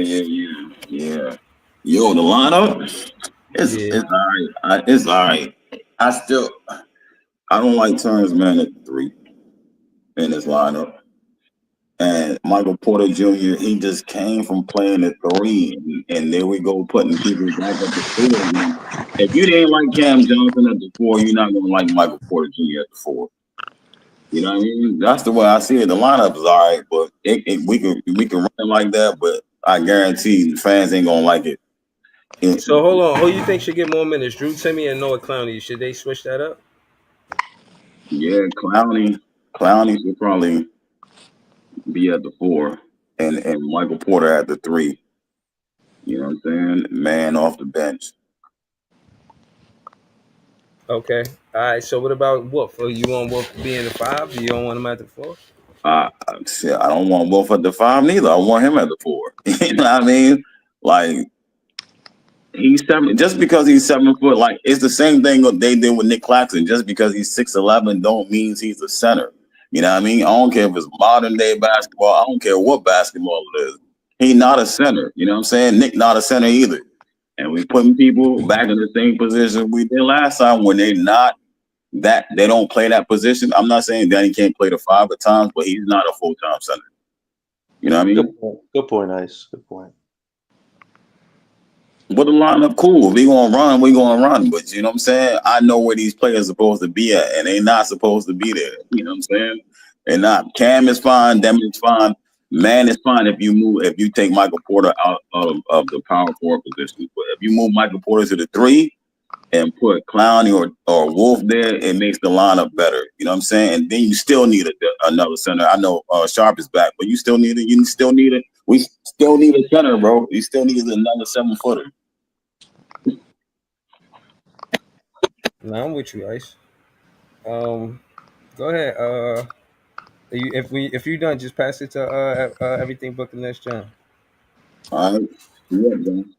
yeah. Yo, the lineup Yeah. it's all right. It's all right. I still I don't like Terrence Mann at three in this lineup. And Michael Porter Jr. He just came from playing at three, and there we go putting people back at the four again. If you didn't like Cam Johnson at the four, you're not gonna like Michael Porter Jr. at the four. You know what I mean? That's the way I see it. The lineup is all right, but we can run it like that, but I guarantee the fans ain't gonna like it. So hold on. Who you think should get more minutes? Drew Timmy and Noah Clowney. Should they switch that up? Yeah, Clowney should probably be at the four, and Michael Porter at the three. You know what I'm saying? Man off the bench. Okay. All right. So what about Wolf? You want Wolf to be in the five? You don't want him at the four? Shit, I don't want Wolf at the five neither. I want him at the four. You know what I mean? Like he's seven. Just because he's 7 foot, like it's the same thing what they did with Nick Claxton. Just because he's 6'11", don't mean he's a center. You know what I mean? I don't care if it's modern day basketball. I don't care what basketball it is. He's not a center. You know what I'm saying? Nick not a center either. And we putting people back in the same position we did last time when they not that they don't play that position. I'm not saying Danny can't play the five at times, but he's not a full time center. You know what I mean? Good point. Good point, Ice. Good point. But the lineup cool. If we gonna run, we gonna run. But you know what I'm saying? I know where these players are supposed to be at, and they not supposed to be there. You know what I'm saying? They're not. Cam is fine, Demon is fine, Man is fine if you take Michael Porter out of the power forward position. But if you move Michael Porter to the three and put Clowney or Wolf there, it makes the lineup better. You know what I'm saying? And then you still need another center. I know Sharp is back, but you still need it. We still need a center, bro. You still need another 7 footer. No, I'm with you, Ice. Um, Go ahead. If you done, just pass it to everything but the next John. All right. Yeah, man.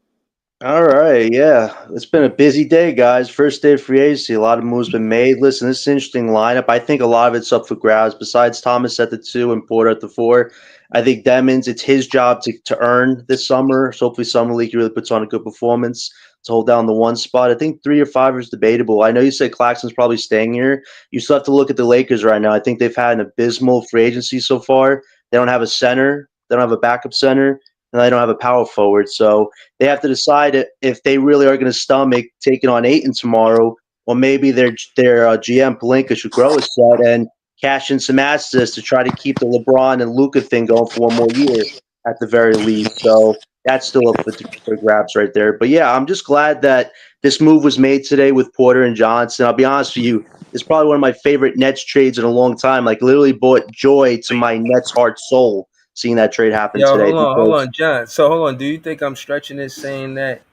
All right, yeah. It's been a busy day, guys. First day of free agency. A lot of moves been made. Listen, this is an interesting lineup. I think a lot of it's up for grabs. Besides Thomas at the two and Porter at the four, I think Demons, it's his job to earn this summer. So hopefully Summer League he really puts on a good performance to hold down the one spot. I think 3 or 5 is debatable. I know you said Claxton's probably staying here. You still have to look at the Lakers right now. I think they've had an abysmal free agency so far. They don't have a center. They don't have a backup center. And they don't have a power forward. So they have to decide if they really are going to stomach taking on Aiton tomorrow, or maybe their GM Palinka should grow a set and cash in some assets to try to keep the LeBron and Luca thing going for one more year at the very least. So that's still up for grabs right there. But yeah, I'm just glad that this move was made today with Porter and Johnson. I'll be honest with you, it's probably one of my favorite Nets trades in a long time. Like literally brought joy to my Nets heart soul seeing that trade happen Yo, today hold because on, John. So hold on. Do you think I'm stretching this saying that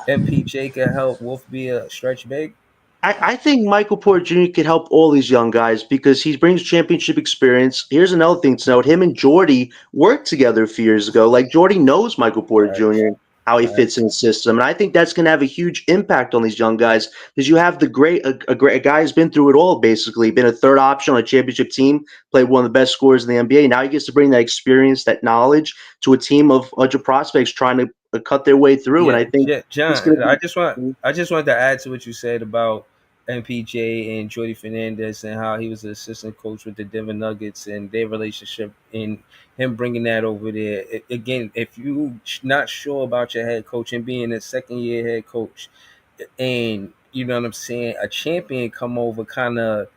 MPJ can help Wolf be a stretch big? I think Michael Porter Jr. could help all these young guys because he brings championship experience. Here's another thing to note: him and Jordy worked together a few years ago. Like Jordy knows Michael Porter Jr. and how he fits in the system, and I think that's going to have a huge impact on these young guys because you have a guy who's been through it all, basically been a third option on a championship team, played one of the best scorers in the NBA. Now he gets to bring that experience, that knowledge to a team of a bunch of prospects trying to cut their way through, and Yeah, I think it's going John. to be. I just wanted to add to what you said about MPJ and Jordy Fernandez and how he was an assistant coach with the Denver Nuggets and their relationship and him bringing that over there. Again, if you not sure about your head coach and being a second year head coach, and you know what I'm saying, a champion come over kind of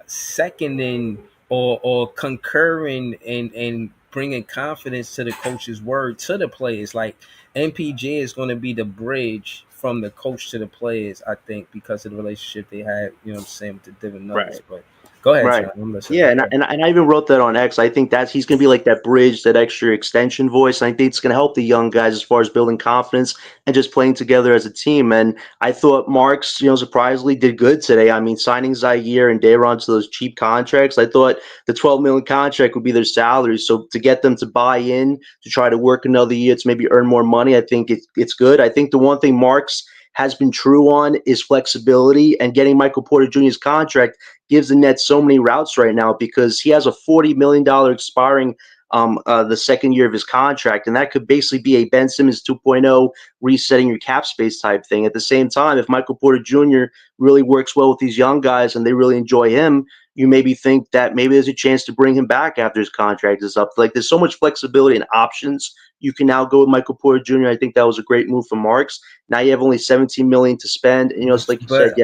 seconding or concurring and bringing confidence to the coach's word to the players. Like MPJ is going to be the bridge from the coach to the players, I think, because of the relationship they had, you know what I'm saying, with the Denver Nuggets. Right. But go ahead, Right. John. I'm listening. Yeah, and I even wrote that on X. I think he's going to be like that bridge, that extra extension voice. And I think it's going to help the young guys as far as building confidence and just playing together as a team. And I thought Marks, surprisingly did good today. I mean, signing Zaire and Dayron to those cheap contracts, I thought the $12 million contract would be their salaries. So to get them to buy in, to try to work another year to maybe earn more money, I think it's good. I think the one thing Marks has been true on is flexibility, and getting Michael Porter Jr.'s contract gives the Nets so many routes right now because he has a $40 million expiring the second year of his contract, and that could basically be a Ben Simmons 2.0 resetting your cap space type thing. At the same time, if Michael Porter Jr. really works well with these young guys and they really enjoy him, you maybe think that maybe there's a chance to bring him back after his contract is up. Like there's so much flexibility and options. You can now go with Michael Porter Jr. I think that was a great move for Marks. Now you have only $17 million to spend, and it's like you said,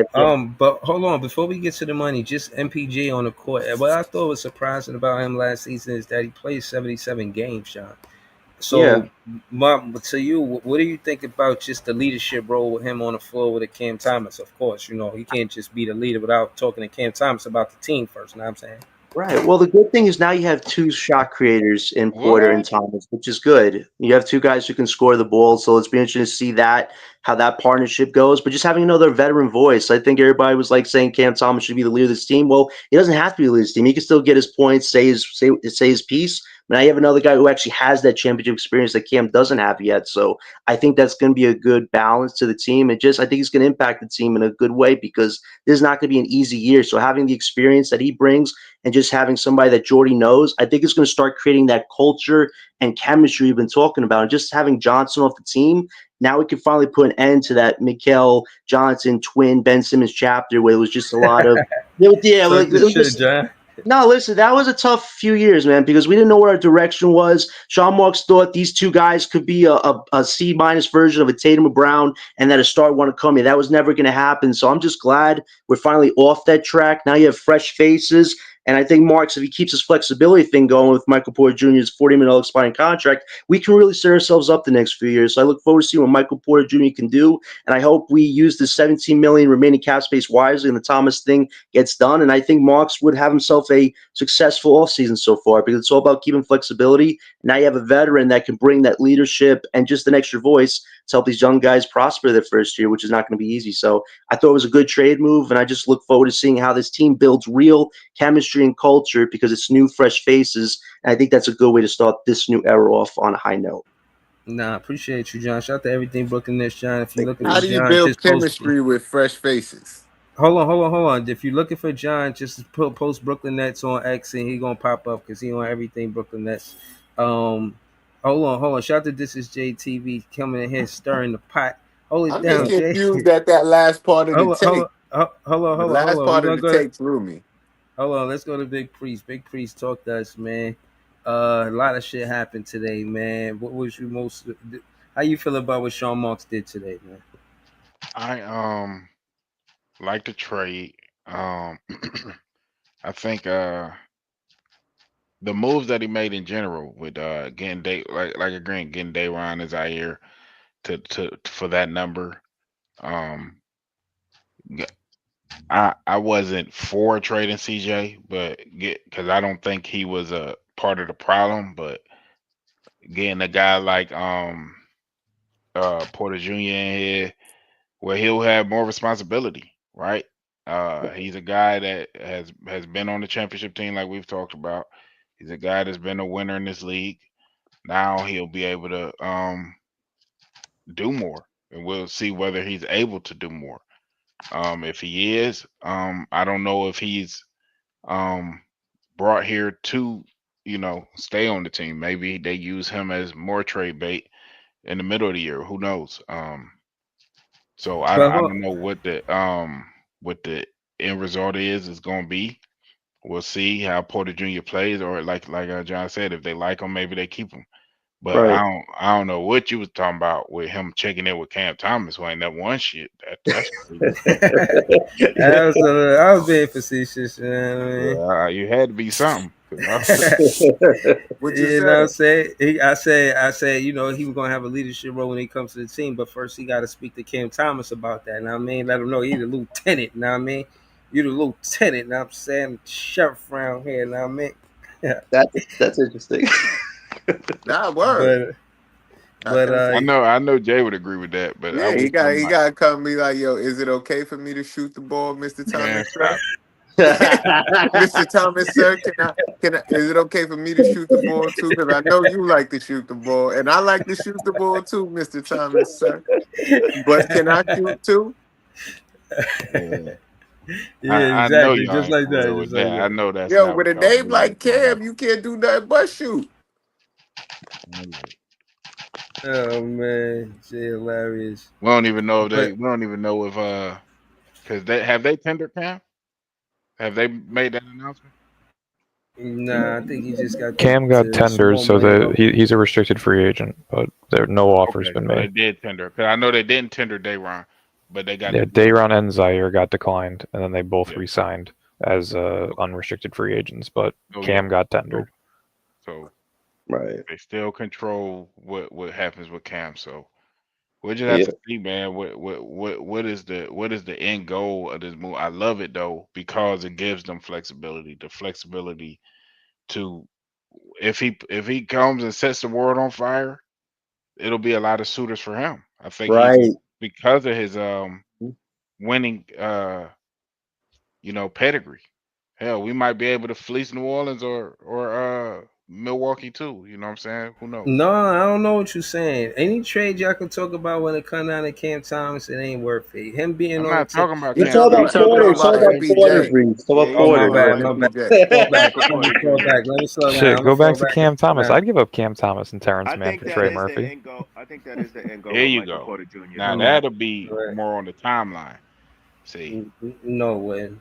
but hold on, before we get to the money, just MPJ on the court. What I thought was surprising about him last season is that he played 77 games, Sean. So, to you, what do you think about just the leadership role with him on the floor with Cam Thomas? Of course, he can't just be the leader without talking to Cam Thomas about the team first. You know what I'm saying? Right. Well, the good thing is now you have two shot creators in Porter and Thomas, which is good. You have two guys who can score the ball, so it's be interesting to see how that partnership goes. But just having another veteran voice, I think everybody was like saying Cam Thomas should be the leader of this team. Well, he doesn't have to be the leader of this team. He can still get his points, say his piece. But now you have another guy who actually has that championship experience that Cam doesn't have yet. So I think that's going to be a good balance to the team. I think he's going to impact the team in a good way because this is not going to be an easy year. So having the experience that he brings and just having somebody that Jordy knows, I think it's going to start creating that culture and chemistry we've been talking about. And just having Johnson off the team, now we can finally put an end to that Mikal Johnson twin Ben Simmons chapter where it was just a lot of No, listen, that was a tough few years, man, because we didn't know where our direction was. Sean Marks thought these two guys could be a C- version of a Tatum or Brown and that a star want to come in. That was never going to happen. So I'm just glad we're finally off that track. Now you have fresh faces. And I think Marks, if he keeps his flexibility thing going with Michael Porter Jr.'s $40 million expiring contract, we can really set ourselves up the next few years. So I look forward to seeing what Michael Porter Jr. can do. And I hope we use the $17 million remaining cap space wisely and the Thomas thing gets done. And I think Marks would have himself a successful offseason so far because it's all about keeping flexibility. Now you have a veteran that can bring that leadership and just an extra voice to help these young guys prosper their first year, which is not going to be easy. So I thought it was a good trade move, and I just look forward to seeing how this team builds real chemistry and culture because it's new, fresh faces. And I think that's a good way to start this new era off on a high note. Nah, appreciate you, John. Shout out to everything Brooklyn Nets, John. If you're looking how do you build chemistry with fresh faces? Hold on. If you're looking for John, just post Brooklyn Nets on X and he gonna pop up because he on everything Brooklyn Nets. Hold on. Shout out to This Is JTV coming in here stirring the pot. Hold it I'm down, just confused at that last part of the tape. Hold on. The last part of the tape threw me. Hold on, let's go to Big Priest. Big Priest, talk to us, man. A lot of shit happened today, man. What was you most? How you feel about what Sean Marks did today, man? I like the trade. I think the moves that he made in general with getting getting Dayron and Zaire to for that number. I wasn't for trading CJ, but because I don't think he was a part of the problem. But getting a guy like Porter Jr. in here, where he'll have more responsibility, right? He's a guy that has been on the championship team, like we've talked about. He's a guy that's been a winner in this league. Now he'll be able to do more, and we'll see whether he's able to do more. If he is, I don't know if he's brought here to, stay on the team. Maybe they use him as more trade bait in the middle of the year. Who knows? So I don't know what the end result is going to be. We'll see how Porter Jr. plays, or like John said, if they like him, maybe they keep him. But right. I don't know what you was talking about with him checking in with Cam Thomas who ain't never won shit. That's I was being facetious. You know what I mean? You had to be something. What you know what I'm saying? I said, he was gonna have a leadership role when he comes to the team, but first he got to speak to Cam Thomas about that. Let him know he's the lieutenant. Know what I mean? You're the lieutenant. Know what I'm saying? Sheriff around here. Know what I mean? Yeah. That's interesting. Nah, word. But I know Jay would agree with that. But yeah, he got to come and be like, yo, is it okay for me to shoot the ball, Mr. Thomas? Mr. Thomas, sir, is it okay for me to shoot the ball too? Because I know you like to shoot the ball, and I like to shoot the ball too, Mr. Thomas, sir. But can I shoot too? Yeah, exactly. Just like that. I know that. Yo, with a name like Cam, you can't do nothing but shoot. Oh man, shit, hilarious. We don't even know if But we don't even know if because they tendered Cam? Have they made that announcement? nah, I think he just got Cam got to tendered, small so money that offer. he's a restricted free agent, but no offer's Okay, been so they made. did tender. Because I know they didn't tender Dayron, but they got Yeah, the deal. Dayron and Zaire got declined, and then they both Yeah. re-signed as unrestricted free agents, but Oh, Cam yeah. got tendered. So Right. they still control what happens with Cam. So we'll just have Yeah. to see, man. What is the end goal of this move? I love it though because it gives them flexibility. The flexibility to if he comes and sets the world on fire, it'll be a lot of suitors for him. I think Right. he's because of his winning pedigree. Hell, we might be able to fleece New Orleans or Milwaukee too. You know what I'm saying? Who knows? No, I don't know what you're saying. Any trade y'all can talk about when it comes down to Cam Thomas, it ain't worth it. Him being I'm on the not team. talking about You Cam talk about Thomas. Porter. Talk about Porter, MPJ. Breeze. Talk Yeah, about he Oh, my Porter. talking bad, about my bad. MPJ. Fall back. Michael Let me Porter fall Jr. back. Let me slow down. Shit, I'm go gonna back fall to Cam Thomas. Now. I'd give up Cam Thomas and Terrence I Mann think for that Trey is the Murphy. end goal. I think that is the end goal There with you Michael go. Porter Jr. Now No. that'll be Right. more on the timeline. See, No way.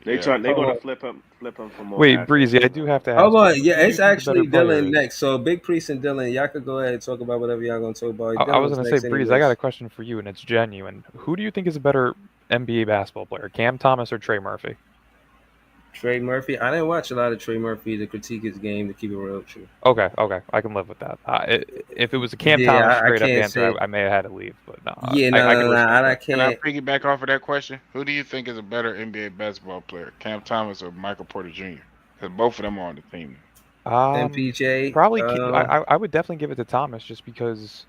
They're yeah. gonna flip him for more. Wait, assets. Breezy, I do have to ask. Hold on. Who Yeah, do you it's think the actually better player Dylan is? next. So Big Priest and Dylan, y'all could go ahead and talk about whatever y'all gonna talk about. I was Dylan's gonna say, next Breeze, I got a anyways. question for you, and it's genuine. Who do you think is a better NBA basketball player, Cam Thomas or Trey Murphy? Trey Murphy. I didn't watch a lot of Trey Murphy to critique his game, to keep it real true. Okay, I can live with that. If it was a Cam Yeah, Thomas I straight up can't answer, say. I may have had to leave, but no, Yeah, I can no. respect I that. Can I can't. piggyback off of that question? Who do you think is a better NBA basketball player, Cam Thomas or Michael Porter Jr.? Because both of them are on the team. MPJ. Probably, I would definitely give it to Thomas just because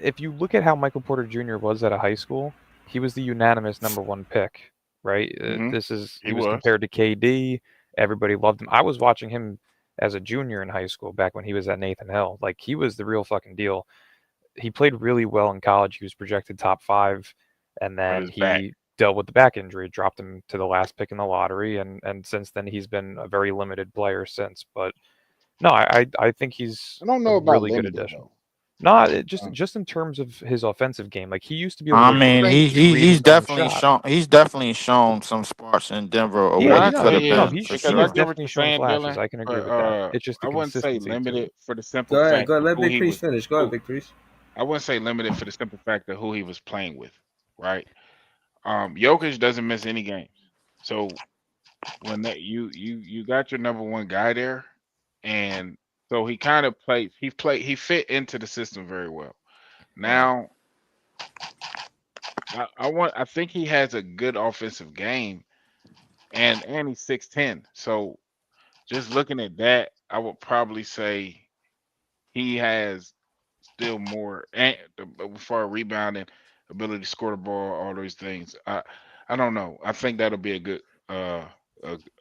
if you look at how Michael Porter Jr. was at a high school, he was the unanimous #1 pick, right? Mhm. He was compared to KD. Everybody loved him. I was watching him as a junior in high school back when he was at Nathan Hill. Like, he was the real fucking deal. He played really well in college. He was projected top 5, and then his back. he dealt with the back injury, dropped him to the last pick in the lottery, and since then he's been a very limited player since. But no, I think he's I don't know a about really good limited addition. though. No, just in terms of his offensive game, like he used to be able I to mean, create he's his own definitely shot. shown some sparks in Denver of Yeah, what I he no, could say have he, no, been he's for because he I has sure. get what definitely you're shown saying, flashes. Dylan. I can agree But with that. It's just the I wouldn't say consistency to it. limited for the simple Go ahead. fact Go of ahead. Let who Big he Priest was. finish. Go ahead, Big Priest. I wouldn't say limited for the simple fact of who he was playing with, right? Jokic doesn't miss any games, so when that you got your #1 guy there, and so he kind of played. He fit into the system very well. Now I think he has a good offensive game, and he's 6'10". So just looking at that, I would probably say he has still more and for rebounding ability to score the ball, all those things. I don't know. I think that'll be a good a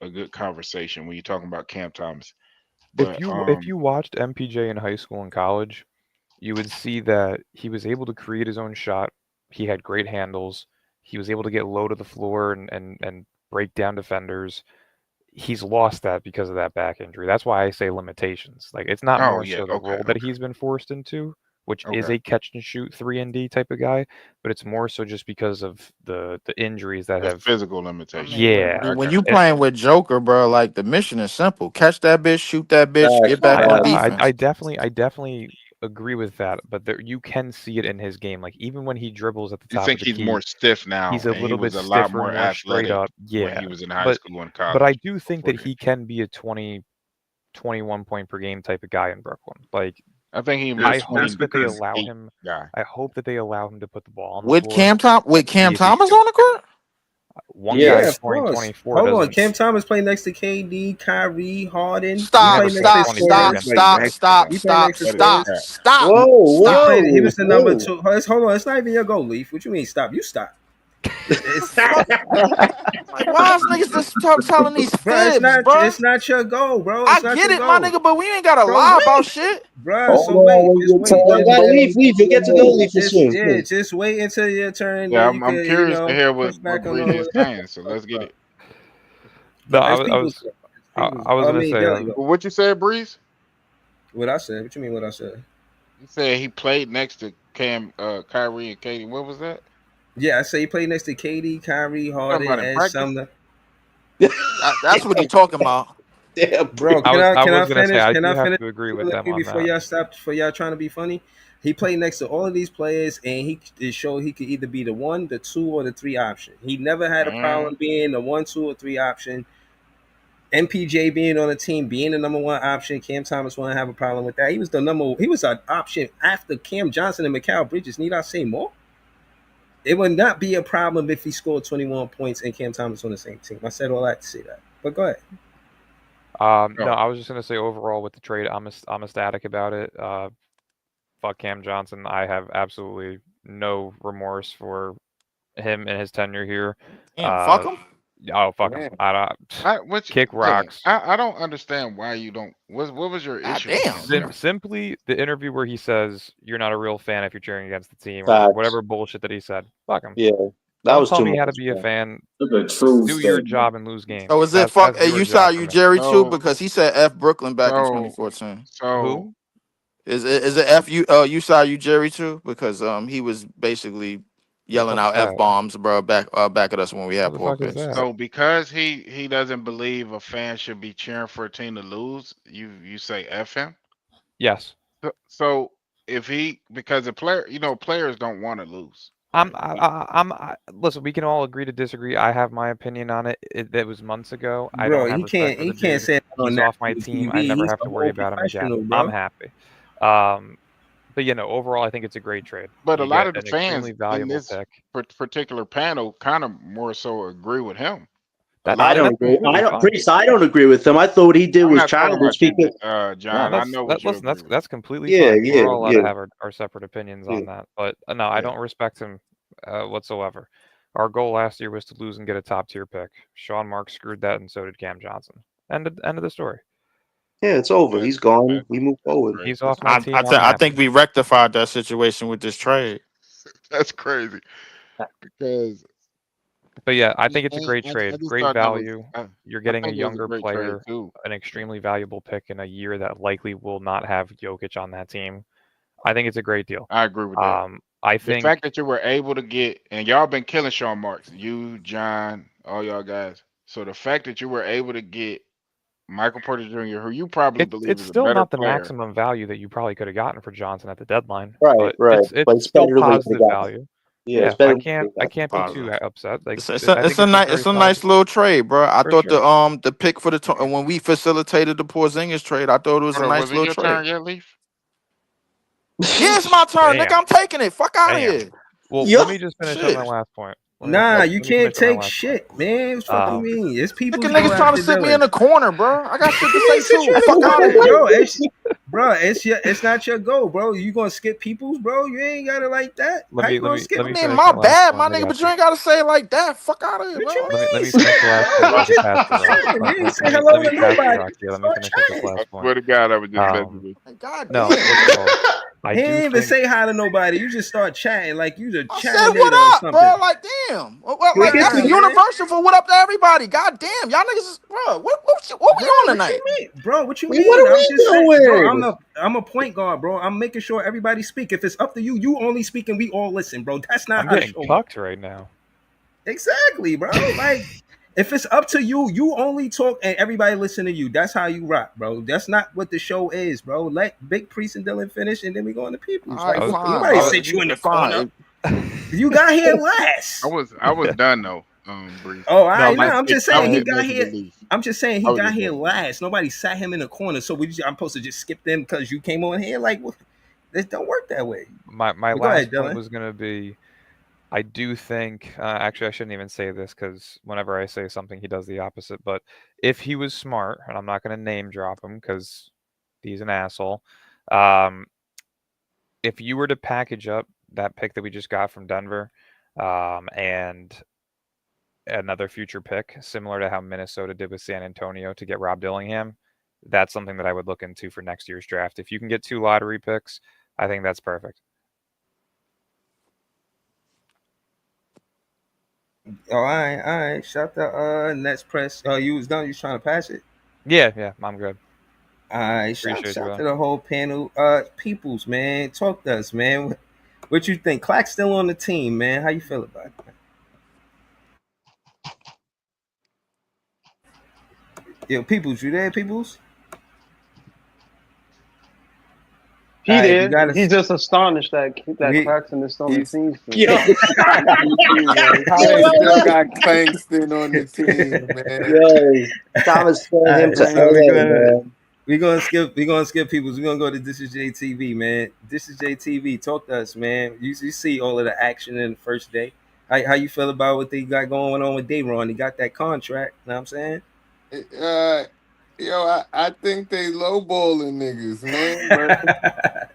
good conversation when you're talking about Cam Thomas. But If you watched MPJ in high school and college, you would see that he was able to create his own shot. He had great handles. He was able to get low to the floor and break down defenders. He's lost that because of that back injury. That's why I say limitations. Like, it's not more so the role that he's been forced into, which is a catch and shoot 3-and-D type of guy, but it's more so just because of the injuries that have physical limitations. Yeah. When you playing with Joker, bro, like the mission is simple: catch that bitch, shoot that bitch, get back on defense. I definitely agree with that, but you can see it in his game. Like, even when he dribbles at the top You think of the he's key, more stiff now? he's a and he little bit was a lot stiffer, more more straight athletic up. Yeah, when he was in high school and college. but I do think that he can be a 20, 21 point per game type of guy in Brooklyn. Like, I think he. I hope that they allow him. Guy. I hope that they allow him to put the ball on the with floor. Cam Thomas on the court. One guy of scoring course. 24 Hold on. doesn't. Cam Thomas played next to KD, Kyrie, Harden. Stop! He played next to Scores. He was the number 2. Hold on. It's not even your goal, Leaf. What you mean stop? You stop. Like, why is niggas just telling these fibs, bro? It's not your goal, bro. I get it, my nigga, but we ain't gotta lie about shit. Bro, so wait. Leaf. You get to go, Leaf, soon. Yeah, just wait until your turn. Yeah, then I'm curious to hear what push back on Breezy is saying. So let's get it. No, I was gonna say, there you go. What you said, Breeze? What I said? What you mean? What I said? You said he played next to Kyrie and Katie. What was that? Yeah, I say he played next to KD, Kyrie, Talking Harden, about in and practice? Sumner. That's what he talking about. Damn, Bro, I can I was gonna say finish? I Can do I have finish to agree with them on before that. y'all stop? Before y'all trying to be funny, he played next to all of these players, and it showed he could either be the 1, the 2, or the 3 option. He never had a problem being the 1, 2, or 3 option. MPJ being on the team, being the number 1 option. Cam Thomas wouldn't have a problem with that. He was an option after Cam Johnson and Mikal Bridges. Need I say more? It would not be a problem if he scored 21 points and Cam Thomas on the same team. I said all that to say that. But go ahead. No, I was just gonna say overall with the trade, I'm ecstatic about it. Fuck Cam Johnson. I have absolutely no remorse for him and his tenure here. Damn, fuck him. Oh, fuck him. Kick rocks. I don't understand why you don't. What was your issue? Damn. Simply the interview where he says you're not a real fan if you're cheering against the team, or Facts. whatever bullshit that he said. Fuck him. Yeah, that Don't was tell too me much. how to be a fan. That's a true Do your statement. job and lose games. So is it That's fuck? your You job saw for you me. Jerry too So- because he said F Brooklyn back in So- 2014. So Is it F you saw you Jerry too because he was basically yelling out fuck's F bombs, bro, back at us when we had What the poor fuck is picks. that? so because he doesn't believe a fan should be cheering for a team to lose, you say F him. Yes. So if because the players don't want to lose. Listen, we can all agree to disagree. I have my opinion on it. It was months ago. I Bro, don't have he respect can't for he the can't dude. say that on He's off my national team. TV. I never He's have a to worry whole about him again. professional, bro. I'm happy. But overall, I think it's a great trade. But a You lot get of the an fans extremely in valuable this pick. particular panel kind of more so agree with him. I don't agree. completely fine. Priest, I don't agree with him. I thought what he did I'm was not talking childish. about you, Because John. I know what you Listen, agree with. that's completely Yeah, fine. yeah, We're all allowed yeah. to have our separate opinions on that. But no, I don't respect him whatsoever. Our goal last year was to lose and get a top tier pick. Sean Marks screwed that, and so did Cam Johnson. End of the story. yeah, it's over. He's gone. We move forward. He's off my team. I'm I happy. think we rectified that situation with this trade. That's crazy. Because But yeah, I think it's a great I trade. just Great thought that was- value. I- You're getting a think it was a younger great trade, player, too. an extremely valuable pick in a year that likely will not have Jokic on that team. I think it's a great deal. I agree with that. I The think fact that you were able to get, and y'all been killing Sean Marks, you, John, all y'all guys. So the fact that you were able to get Michael Porter Jr., who you probably believe it's is still a better not the player. maximum value that you probably could have gotten for Johnson at the deadline. Right, but right. It's But it's still better than what you positive got. value. Yeah, Yeah, it's better I than can't what you got. be too upset. Like It's I a think nice little trade, bro. I For thought sure. the pick for when we facilitated the Porzingis trade, I thought it was Hold a on, nice was it little your trade. turn yet, Leaf? Yeah, it's my turn, nigga. Damn. I'm taking it. Fuck out of Damn. here. Well, Yo, let me just finish on my shit. last point. Nah, you let me can't finish on my take last shit, man. What the fuck you mean? It's people Nigga, who niggas go trying to after sit me in Dylan. the corner, bro. I got shit to He say ain't sit you too. in Fuck the out of corner, here. It's not your goal, bro. You gonna skip people's, bro? You ain't got it like that. Let How me- you let gonna me- skip? let I me mean, finish my my last bad, point. my I nigga, got but you. you ain't gotta say it like that. Fuck out of here, What bro. you mean? Let me finish the last point. Bro, Just pass the rock. you ain't say Let me- hello let me to pass the nobody. rock here. Let me Start finish with this chatting. last I point. swear to God, I was just messing with you. God No, damn. what's it called? I He do ain't even think say hi to nobody. You just start chatting like you the I said chattinator what or up, something. bro? Like damn. Well, like Nah, that's the man. universal for what up to everybody. God damn, y'all niggas is bro. What we Bro, on what tonight? you mean? Bro, what you What mean? are I'm we just saying, bro, doing? I'm a point guard, bro. I'm making sure everybody speak. If it's up to you, you only speak and we all listen, bro. That's not I'm how the getting show cucked right now. Exactly, bro. Like, if it's up to you, you only talk and everybody listen to you. That's how you rock, bro. That's not what the show is, bro. Let Big Priest and Dylan finish, and then we go on the people's. All right, Like, fine. nobody bro. sit you in the corner. Fine. You got here last. I was done though. Breeze. Oh, I No, know. I'm just saying he I got messing here. with Leaf. I'm just saying I he was got just here messing. last. Nobody sat him in the corner. So I'm supposed to just skip them because you came on here? Like, what? This don't work that way. My But go last ahead, point Dylan. was gonna be, I do think actually I shouldn't even say this because whenever I say something he does the opposite. But if he was smart, and I'm not gonna name drop him because he's an asshole. If you were to package up that pick that we just got from Denver, and another future pick, similar to how Minnesota did with San Antonio to get Rob Dillingham, that's something that I would look into for next year's draft. If you can get 2 lottery picks, I think that's perfect. Oh, all right. Shut the Nets press. You was done. You was trying to pass it. Yeah, I'm good. All right, Appreciate you, shout brother. to the whole panel. Peoples, man, talk to us, man. What you think? Clack's still on the team, man. How you feel about it? Yo, Peoples, you there, Peoples? He All right, you did. got He's us. just astonished that We- Claxton is still on the He's- team. still. Yo, How they still got Clangston on the team, man. yo, Thomas sent him to So LA, man. we're gonna skip Peoples. We're gonna go to This Is JTV, man. This is JTV. Talk to us, man. You see all of the action in the first day. How you feel about what they got going on with Dayron? He got that contract. Know what I'm saying? I think they lowballing niggas, man.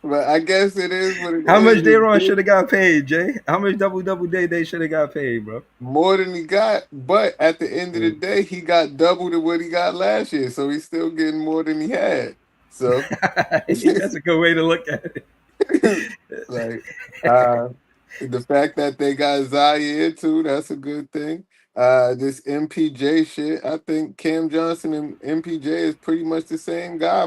But I guess it is what it How much is. Dayron should have got paid, Jay? How much double day they should have got paid, bro? More than he got, but at the end of the day, he got double to what he got last year, so he's still getting more than he had. So That's a good way to look at it. like the fact that they got Zaire too, that's a good thing. This MPJ shit, I think Cam Johnson and MPJ is pretty much the same guy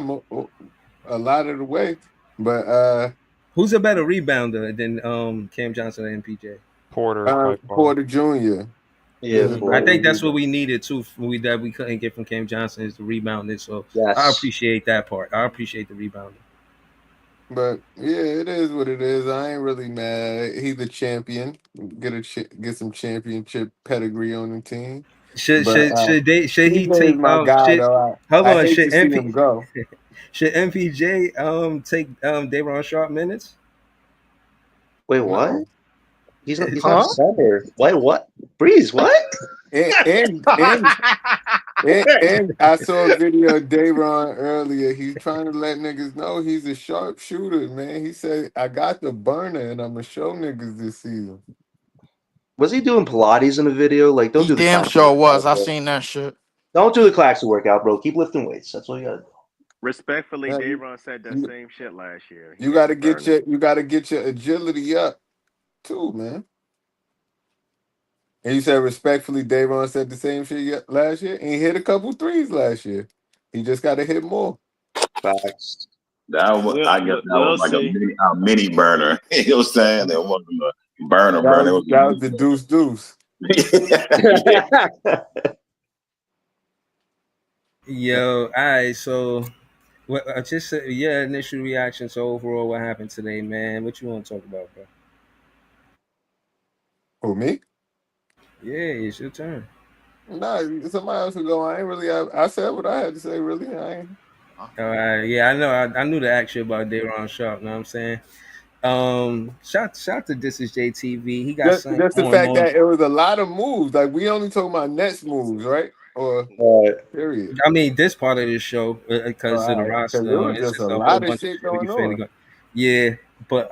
a lot of the way. But Who's a better rebounder than Cam Johnson and MPJ? Porter, by far. Porter Jr. Yeah, I think that's what we needed too. That we couldn't get from Cam Johnson is the rebounding. So yes. I appreciate that part. I appreciate the rebounding. But yeah, it is what it is. I ain't really mad. He's the champion. Get some championship pedigree on the team. Should But, he TJ take is my guy though. hold I on, hate to see him go. should MPJ take Dayron Sharp minutes? Wait, what? He's Huh? not center. Wait, what? Breeze, what? And I saw a video of Dayron earlier. He's trying to let niggas know he's a sharp shooter, man. He said, I got the burner and I'm gonna show niggas this season. Was he doing Pilates in the video? Like, don't He do the damn Claxton sure workout, was. I bro. seen that shit. Don't do the Claxton workout, bro. Keep lifting weights. That's all you gotta do. Respectfully, Yeah, Dayron said that same shit last year. You gotta get your agility up too, man. And you said respectfully, Dayron said the same shit last year, and he hit a couple threes last year. He just got to hit more. Facts. I guess that was like a mini burner. You know what I'm saying? That wasn't a burner. That was the deuce. Yo, all right. So, just initial reaction to overall what happened today, man. What you want to talk about, bro? Who, me? Yeah, it's your turn. Nah, somebody else will go. I ain't really. I said what I had to say. Really, I ain't. All right. Yeah, I know. I knew the action about Dayron Sharp. Know what I'm saying? Shout to This Is JTV. He got Just something the going fact on. that it was a lot of moves. Like we only talking about Nets moves, right? Or period. I mean, this part of the show because of the roster. There was it's just a whole lot of bunch shit we going finna on. go. Yeah, but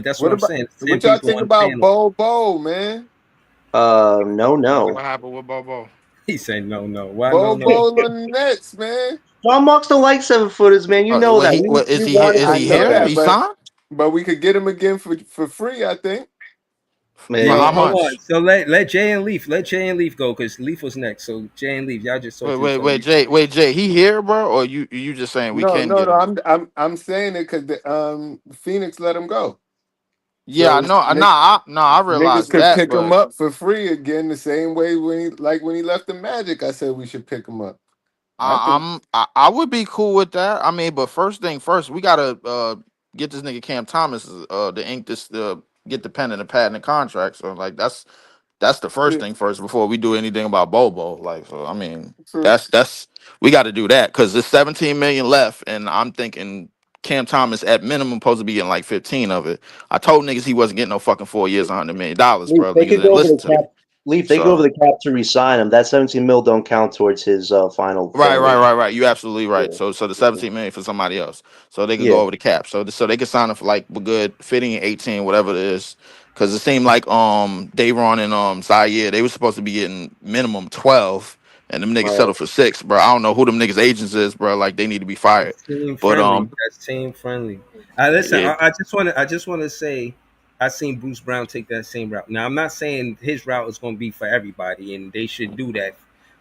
that's what I'm saying. What y'all think about Bo, man? No. What happened with Bobo? He said no. Why Bo no? on the Nets, man. John Marks don't like 7-footers, man. You know that. Is he here? He signed? But we could get him again for free, I think. Man, how hold much? on. So let Jay and Leaf go because Leaf was next. So Jay and Leaf, y'all just talk. Wait, Jay, he here, bro? Or you just saying we can get him? I'm saying it because Phoenix let him go. Yeah, so I realize niggas could that. pick him up for free again the same way when he left the Magic. I said we should pick him up. I would be cool with that. I mean, but first thing first, we gotta get this nigga Cam Thomas the ink this get the pen and the pad and the contract. So like that's the first thing first before we do anything about Bobo. Like, so I mean, that's we got to do that because there's 17 million left, and I'm thinking Cam Thomas at minimum supposed to be getting like 15 of it. I told niggas he wasn't getting no fucking 4 years, $100 million, bro. They Niggas could didn't go over listen the to me. cap. Leaf, they go over the cap to re-sign him. That 17 mil don't count towards his final. Right. You absolutely right. So the 17 million for somebody else, so they can go over the cap. So they can sign up for like good 15, 18, whatever it is. Because it seemed like Dayron and Zaire, they were supposed to be getting minimum 12, and them niggas settled for 6, bro. I don't know who them niggas agents is, bro. Like they need to be fired. That's team friendly. Listen, Yeah. I just want to say, I seen Bruce Brown take that same route. Now I'm not saying his route is going to be for everybody, and they should do that.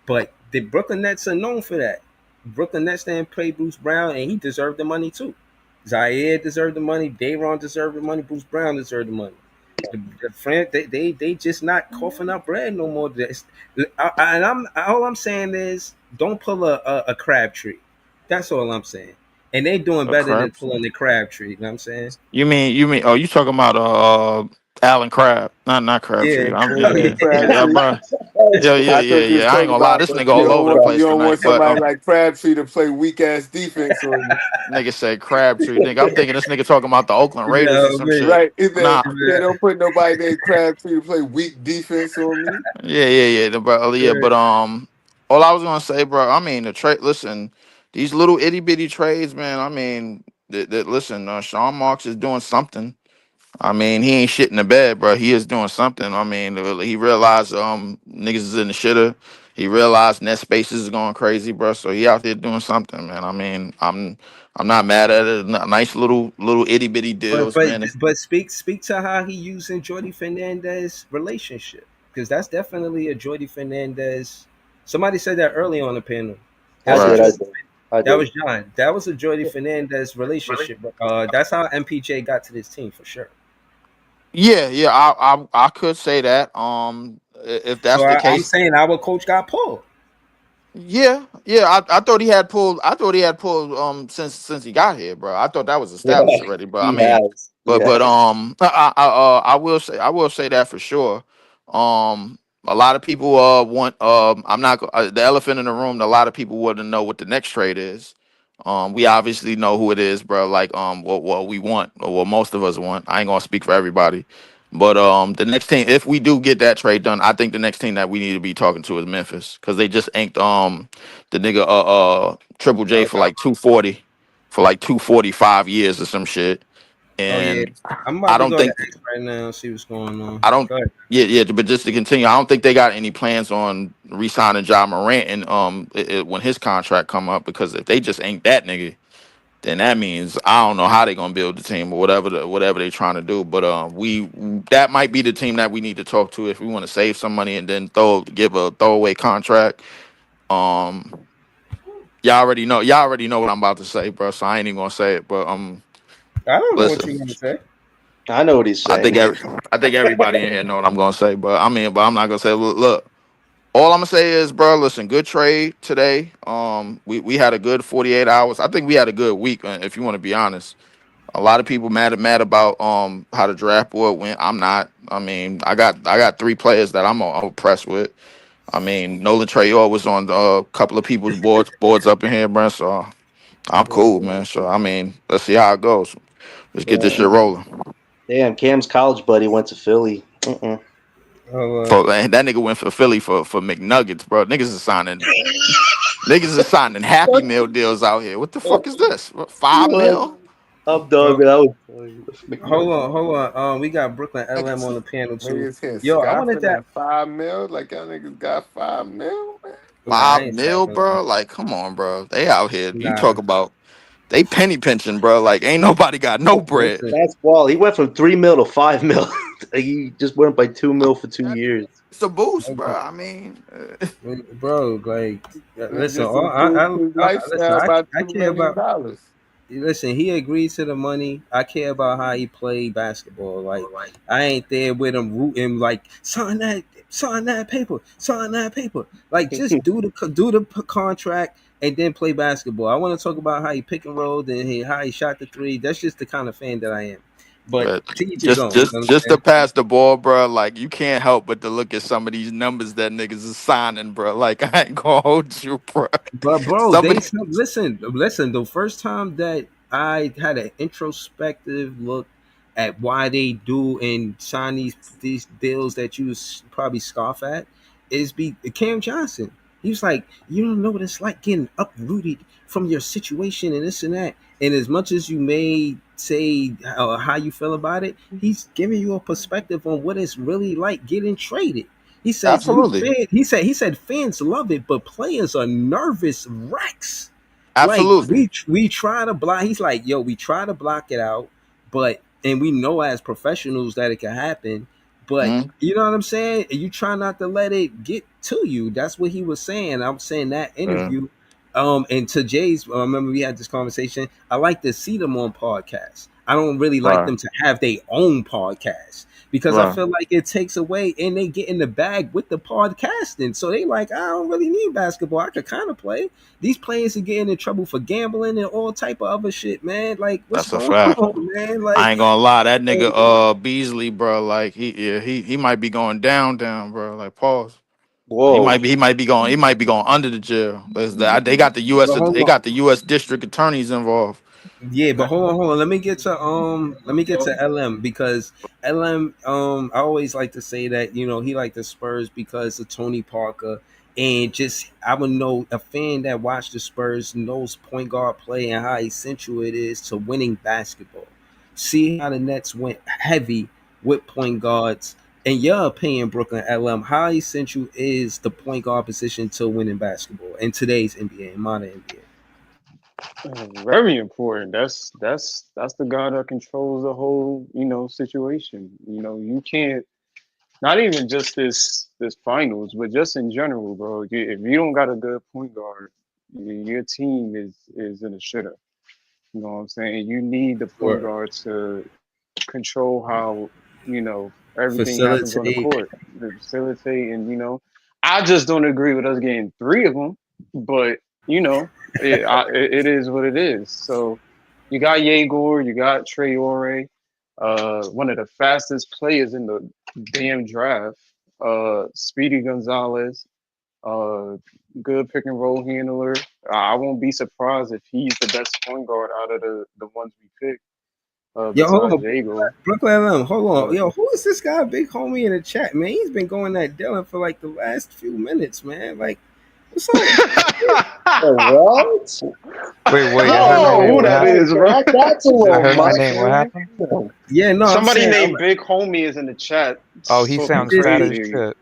But the Brooklyn Nets are known for that. Brooklyn Nets didn't pay Bruce Brown, and he deserved the money too. Zaire deserved the money. Dayron deserved the money. Bruce Brown deserved the money. They just not coughing up bread no more. And all I'm saying is don't pull a Crabtree. That's all I'm saying. And they doing A better than crap. pulling the Crabtree. You know what I'm saying? You mean? Oh, you talking about Alan Crab? Not Crabtree. Yeah, Yeah, Crabtree. bro. I thought you was I ain't talking gonna lie. about This nigga all over the you place don't want tonight. But somebody like Crabtree to play weak ass defense on you. nigga said Crabtree. Nigga, I'm thinking this nigga talking about the Oakland Raiders or no, some man. shit. Right. He said, Nah. yeah, don't put nobody named Crabtree to play weak defense on me. Yeah. Bro, yeah, but all I was gonna say, bro. I mean, the trade. Listen, these little itty bitty trades, man. I mean, listen, Sean Marks is doing something. I mean, he ain't shit in the bed, bro. He is doing something. I mean, he realized niggas is in the shitter. He realized net spaces is going crazy, bro. So he out there doing something, man. I mean, I'm not mad at it. Nice little itty bitty But deals, but man. but speak to how he using Jordy Fernandez relationship, because that's definitely a Jordy Fernandez. Somebody said that early on the panel. I That's a Right. did. Jordy, I that did. was John. That was a Jordy Fernandez relationship. That's how MPJ got to this team for sure. Yeah. I could say that. If that's So the I'm case, saying our coach got pulled. yeah. I thought he had pulled. I thought he had pulled since he got here, bro. I thought that was Yeah, established already. But I he mean, has. Yeah. I will say that for sure. A lot of people want I'm not the elephant in the room. A lot of people want to know what the next trade is. We obviously know who it is, bro. Like what we want or what most of us want. I ain't gonna speak for everybody, but the next team, if we do get that trade done, I think the next team that we need to be talking to is Memphis, because they just inked the nigga Triple J for like 240 for like 245 years or some shit. Oh yeah, And I'm I about to don't go to think X right now and see what's going on. I don't Go ahead. yeah, but just to continue, I don't think they got any plans on re-signing Ja Morant and when his contract come up, because if they just ain't that nigga, then that means I don't know how they gonna build the team or whatever they trying to do. But that might be the team that we need to talk to if we want to save some money and then give a throwaway contract. Y'all already know what I'm about to say, bro. So I ain't even gonna say it. But I don't know what listen, you're gonna say. I know what he's I think saying. I think everybody in here know what I'm gonna say. But I'm not gonna say. Look, all I'm gonna say is, bro, listen, good trade today. We had a good 48 hours. I think we had a good week, if you want to be honest. A lot of people mad about how the draft board went. I'm not. I mean, I got three players that I'm impressed with. I mean, Nolan Trayor was on a couple of people's boards up in here, bro. So I'm cool, man. So I mean, let's see how it goes. Let's get this shit rolling. Damn, Cam's college buddy went to Philly. And that nigga went for Philly for McNuggets, bro. Niggas is signing Happy Meal deals out here. What the fuck is this? What, 5 mil? I'm done, man. Hold on. We got Brooklyn LM on the panel too. Niggas here Yo, I wanted scoffing that. at 5 mil. Like y'all niggas got 5 mil, man. Nah, I 5 ain't mil, stopping. bro? Like, come on, bro. They out here. You Nah, talk about they penny pinching, bro. Like, ain't nobody got no bread. listen, That's wall. He went from 3 mil to 5 mil. He just went by 2 mil for 2 years. It's a boost, bro. I mean, bro. Like, listen. Just improved his Listen. lifestyle by I $2 care million. about. Listen, he agreed to the money. I care about how he played basketball. Like, I ain't there with him rooting. Like, sign that paper. Like, just do the contract and then play basketball. I want to talk about how he pick and rolled and how he shot the three. That's just the kind of fan that I am. But to each his own. You know what I'm just to saying? pass the ball, bro. Like, you can't help but to look at some of these numbers that niggas is signing, bro. Like, I ain't gonna hold you, bro. But bro, Somebody, listen. The first time that I had an introspective look at why they do and sign these deals that you probably scoff at is Cam Johnson. He was like, you don't know what it's like getting uprooted from your situation and this and that. And as much as you may say how you feel about it, he's giving you a perspective on what it's really like getting traded. He said, absolutely, he said fans love it, but players are nervous wrecks. Like absolutely. we try to block. He's like, yo, we try to block it out, and we know as professionals that it can happen. But Mhm. you know what I'm saying? You try not to let it get to you. That's what he was saying. I'm saying that interview. And to Jay's, remember we had this conversation. I like to see them on podcasts. I don't really like Right. them to have their own podcast because I Right. feel like it takes away and they get in the bag with the podcasting. So they like, I don't really need basketball. I could kind of play. These players are getting in trouble for gambling and all type of other shit, man. Like, what's That's a going fact. on, man? Like, I ain't gonna lie, that nigga Beasley, bro, like he might be going down, bro. Like pause. Whoa. He might be going under the jail. They got the US But hold they on. got the US district attorneys involved. Yeah, but hold on. Let me get to LM because LM I always like to say that, you know, he liked the Spurs because of Tony Parker and just I would know a fan that watched the Spurs knows point guard play and how essential it is to winning basketball. See how the Nets went heavy with point guards. In your opinion, Brooklyn LM, how essential is the point guard position to winning basketball in today's NBA, modern NBA? Very important. That's the guy that controls the whole, situation. You can't, not even just this finals, but just in general, bro. If you don't got a good point guard, your team is in a shitter. You know what I'm saying? You need the point guard to control how, everything happens on the Facilitate. court, to facilitate, and I just don't agree with us getting 3 of them, but it is what it is. So you got Yegor, you got Traore, one of the fastest players in the damn draft, Speedy Gonzalez, good pick and roll handler. I won't be surprised if he's the best point guard out of the ones we picked. Yo, hold Besides on, Yegor. Brooklyn LM, hold on. Yo, who is this guy, big homie in the chat, man? He's been going at Dylan for like the last few minutes, man. Like, what's up? What? Wait, I don't know who that is, bro. That's a I little heard my much. name. What happened? Yeah, no, Somebody I'm saying, named Big Homie is in the chat. Oh, he So sounds did fat as crazy. shit.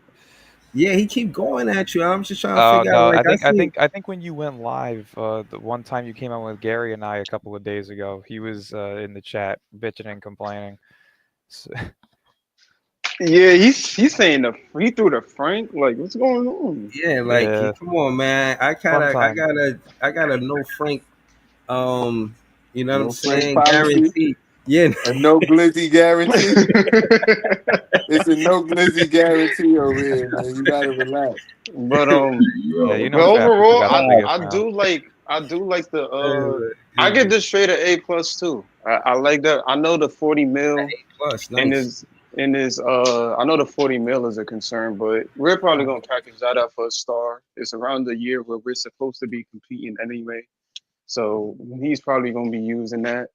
yeah, he keep going at you. I'm just trying to Oh figure no, out. Like, I think when you went live, the one time you came out with Gary and I a couple of days ago, he was in the chat bitching and complaining. So, Yeah, he's saying he threw the Frank. Like, what's going on? yeah, like, yeah, come on, man. I fun time. gotta no Frank. You know what I'm No Frank saying? policy? Guarantee. Yeah, A no glizzy guarantee. It's a no glizzy guarantee over here, man. You gotta relax. But Yeah, you know, but fat people overall, got the biggest I mouth. do like the I give this straight an A+ too. I like that. I know the 40 mil plus in nice. his I know the 40 mil is a concern, but we're probably gonna package that up for a star. It's around the year where we're supposed to be competing anyway, so he's probably gonna be using that.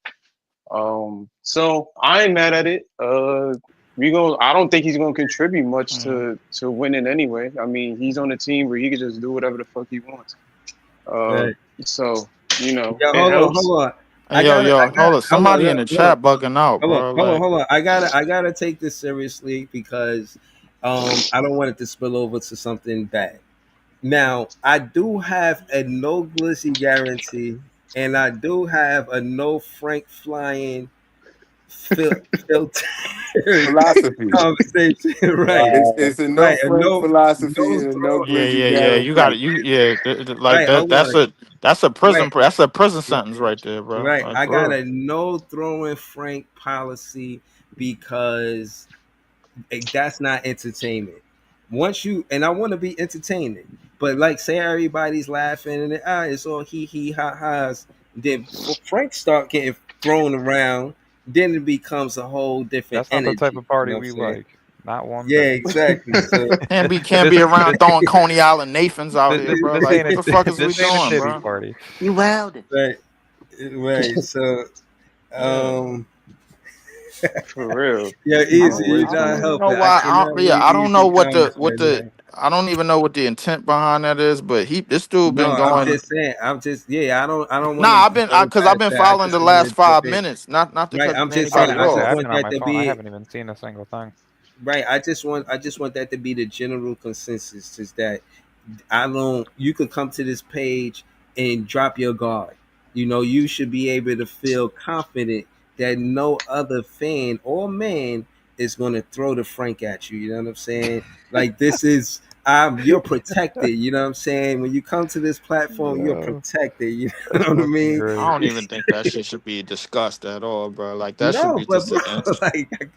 So I ain't mad at it. I don't think he's gonna contribute much to winning anyway. I mean, he's on a team where he can just do whatever the fuck he wants. Right. So Yo, it hold helps. on. Hold on. Somebody in the chat bugging out, bro. Hold on. I gotta take this seriously because I don't want it to spill over to something bad. Now, I do have a no glizzy guarantee, and I do have a no Frank flying filter Philosophy. conversation. Right. It's a no Right. Frank philosophy and a no throw. glizzy Yeah. guarantee. You got it. Like Right, hold on. that's a prison Right. that's a prison sentence right there, bro. Right. Like, I for got real. a no throwing Frank policy because that's not entertainment. Once you and I want to be entertaining, but like say everybody's laughing and it's all he ha ha's. Then Frank start getting thrown around, then it becomes a whole different That's not the energy. type of party you know we what I'm saying? like. Not one Yeah, bit. exactly. So Can't be This around throwing Coney Island Nathans out here, this bro. this Like, ain't what the fuck is we this ain't a doing, titty bro? party. You wildin'. right. So For real. yeah, I'm easy. way You're too not I don't much. know helping. I why. cannot read I don't know easy what comments right now. I don't even know what the intent behind that is, but this dude No, been I'm going. just saying. I don't want Nah, to go because I've past been that. I following just the wanted last to dip 5 in. minutes. Not to Right, cut I'm just I saying. anybody was gonna I say just I've off. want been on that my to phone. I be haven't even seen a single thing. right. I just want that to be the general consensus. Is that I don't. You could come to this page and drop your guard. You know, you should be able to feel confident that no other fan or man is going to throw the Frank at you. You know what I'm saying? Like this is You're protected. You know what I'm saying? When you come to this platform, you're Yeah, protected. You know that's what I fucking mean? I great. don't even think that shit should be discussed at all, bro. Like that should No, be but just bro, it's like,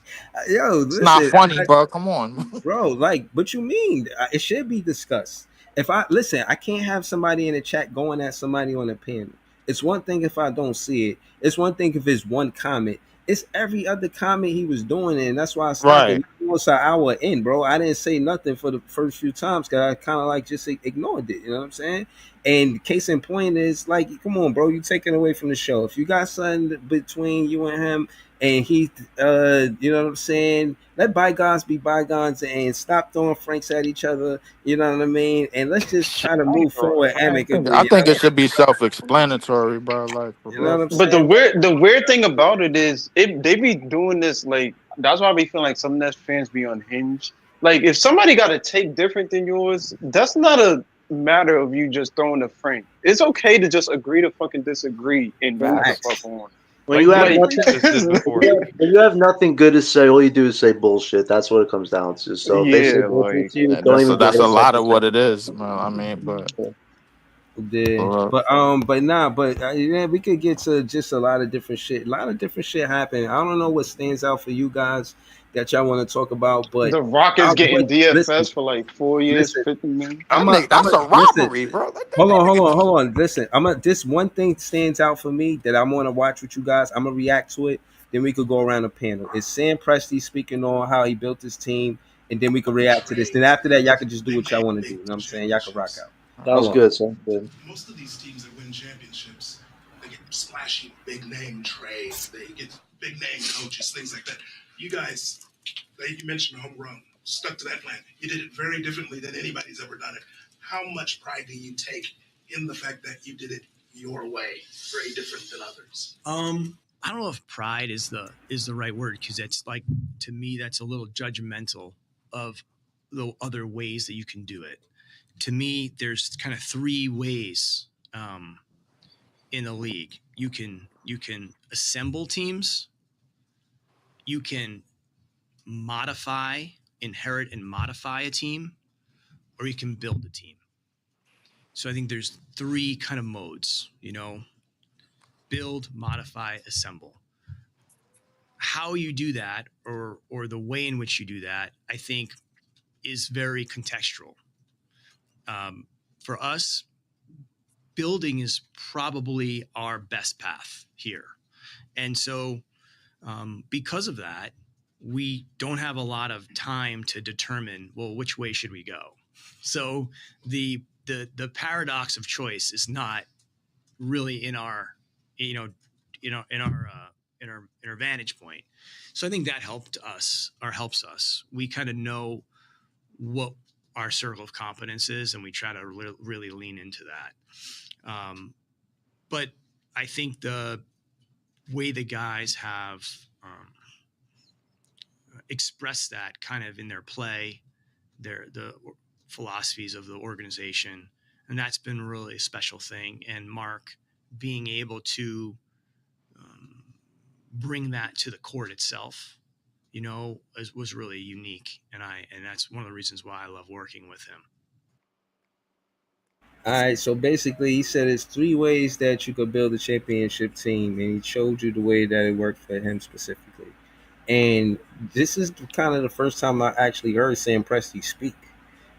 yo, not listen, funny, bro. Come on. bro, like, what you mean? It should be discussed. If I listen, I can't have somebody in the chat going at somebody on a panel. It's one thing if I don't see it. It's one thing if it's one comment. It's every other comment he was doing, and that's why I stopped it. Right. Almost an hour in, bro. I didn't say nothing for the first few times because I kind of like just ignored it. You know what I'm saying? And case in point is like, come on, bro, you taking away from the show. If you got something between you and him, and he, you know what I'm saying? Let bygones be bygones and stop throwing franks at each other. You know what I mean? And let's just try to move forward amicably. I You know think what it should be self-explanatory, bro. Like for You know what real. I'm But the saying? weird thing about it is they be doing this like that's why we feel like some Nets fans be unhinged. Like if somebody got a take different than yours, that's not a matter of you just throwing a frank. It's okay to just agree to fucking disagree and move the Facts. fuck on. When you have Like nothing, Just before. when you have nothing good to say, all you do is say bullshit. That's what it comes down to. So if they say yeah, bullshit like to you, Yeah, don't even give that's it a a lot second of what chance. it is, man. I mean, but Yeah, for but nah, but yeah, we could get to just a lot of different shit. A lot of different shit happening. I don't know what stands out for you guys that y'all want to talk about, but the Rockets getting listen, DFS for like 4 years, listen. 50 million. that's a Listen. robbery, bro. Let that Hold on. Listen, this one thing stands out for me that I want to watch with you guys. I'm gonna react to it. Then we could go around the panel. It's Sam Presti speaking on how he built his team, and then we can react to this. Then after that, y'all can just do what y'all want to do. You know what I'm saying? Y'all can rock out. Sounds Hold on. good. Sounds good. Most of these teams that win championships, they get splashy big name trades, they get big name coaches, things like that. You guys, you mentioned home run, stuck to that plan. You did it very differently than anybody's ever done it. How much pride do you take in the fact that you did it your way, very different than others? I don't know if pride is the right word, because it's like, to me, that's a little judgmental of the other ways that you can do it. To me, there's kind of three ways in the league. You can assemble teams, you can inherit and modify a team, or you can build a team. So I think there's three kind of modes, build, modify, assemble. How you do that, or the way in which you do that, I think is very contextual. For us, building is probably our best path here. And so because of that, we don't have a lot of time to determine, well, which way should we go? So the paradox of choice is not really in our vantage point. So I think that helps us. We kind of know what our circle of competence is, and we try to really lean into that. But I think the way the guys have expressed that kind of in their play, the philosophies of the organization, and that's been really a special thing. And Mark being able to bring that to the court itself, was really unique, and that's one of the reasons why I love working with him. All right, so basically, he said it's three ways that you could build a championship team, and he showed you the way that it worked for him specifically. And this is kind of the first time I actually heard Sam Presti speak.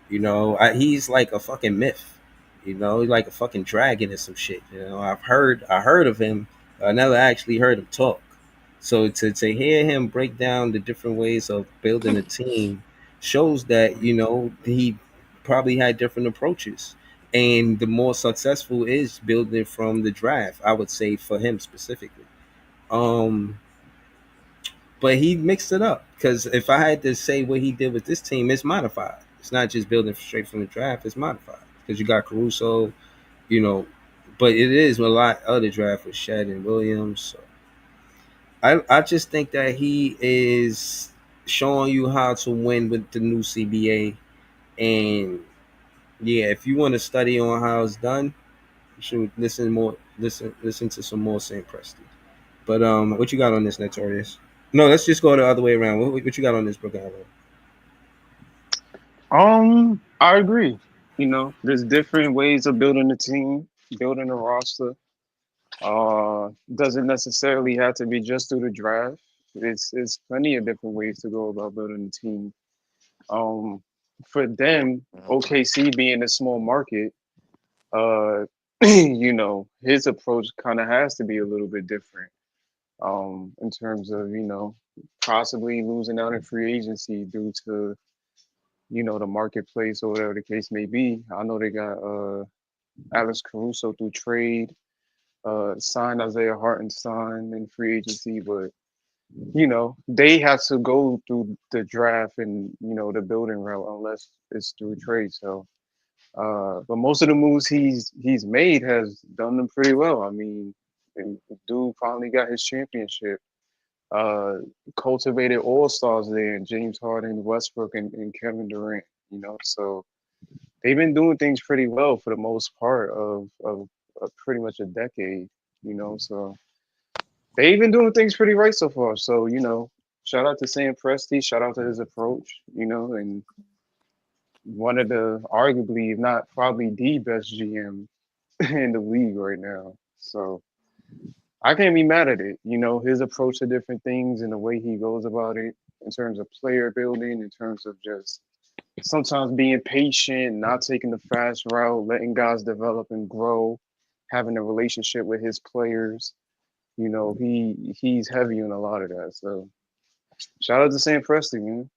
He's like a fucking myth. He's like a fucking dragon or some shit. I heard of him, but I never actually heard him talk. So to hear him break down the different ways of building a team shows that he probably had different approaches. And the more successful is building from the draft, I would say, for him specifically. But he mixed it up, because if I had to say what he did with this team, it's modified. It's not just building straight from the draft, it's modified. Because you got Caruso, but it is a lot of the draft with Shed and Williams. So I just think that he is showing you how to win with the new CBA. And yeah, if you want to study on how it's done, you should listen to some more Sam Presti. But what you got on this, Notorious? No, let's just go the other way around. What you got on this, Brooklyn? I agree. There's different ways of building a team, building a roster. Doesn't necessarily have to be just through the draft. It's plenty of different ways to go about building a team. Um, for them, OKC being a small market, uh, his approach kind of has to be a little bit different. In terms of possibly losing out in free agency due to the marketplace or whatever the case may be. I know they got Alex Caruso through trade, signed Isaiah Hartenstein in free agency, but they have to go through the draft and the building route unless it's through trade. So, but most of the moves he's made has done them pretty well. I mean, and the dude finally got his championship. Uh, Cultivated all stars there, and James Harden, Westbrook, and Kevin Durant. So they've been doing things pretty well for the most part of pretty much a decade. So they've been doing things pretty right so far. So shout out to Sam Presti, shout out to his approach. And one of the arguably, if not probably the best GM in the league right now. So I can't be mad at it. His approach to different things and the way he goes about it in terms of player building, in terms of just sometimes being patient, not taking the fast route, letting guys develop and grow, having a relationship with his players. He's heavy on a lot of that. So shout out to Sam Presti, man.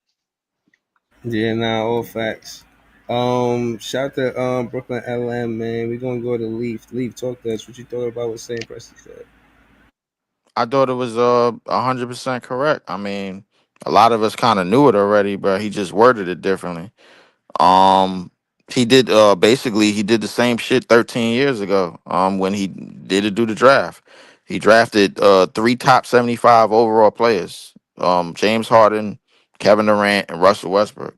Yeah, nah, all facts. Shout to Brooklyn LM, man. We're gonna go to Leaf. Leaf, talk to us. What you thought about what Sam Presti said? I thought it was 100% correct. I mean, a lot of us kind of knew it already, but he just worded it differently. Um, he did basically he did the same shit 13 years ago. When he did it do the draft, he drafted three top 75 overall players. James Harden, Kevin Durant, and Russell Westbrook.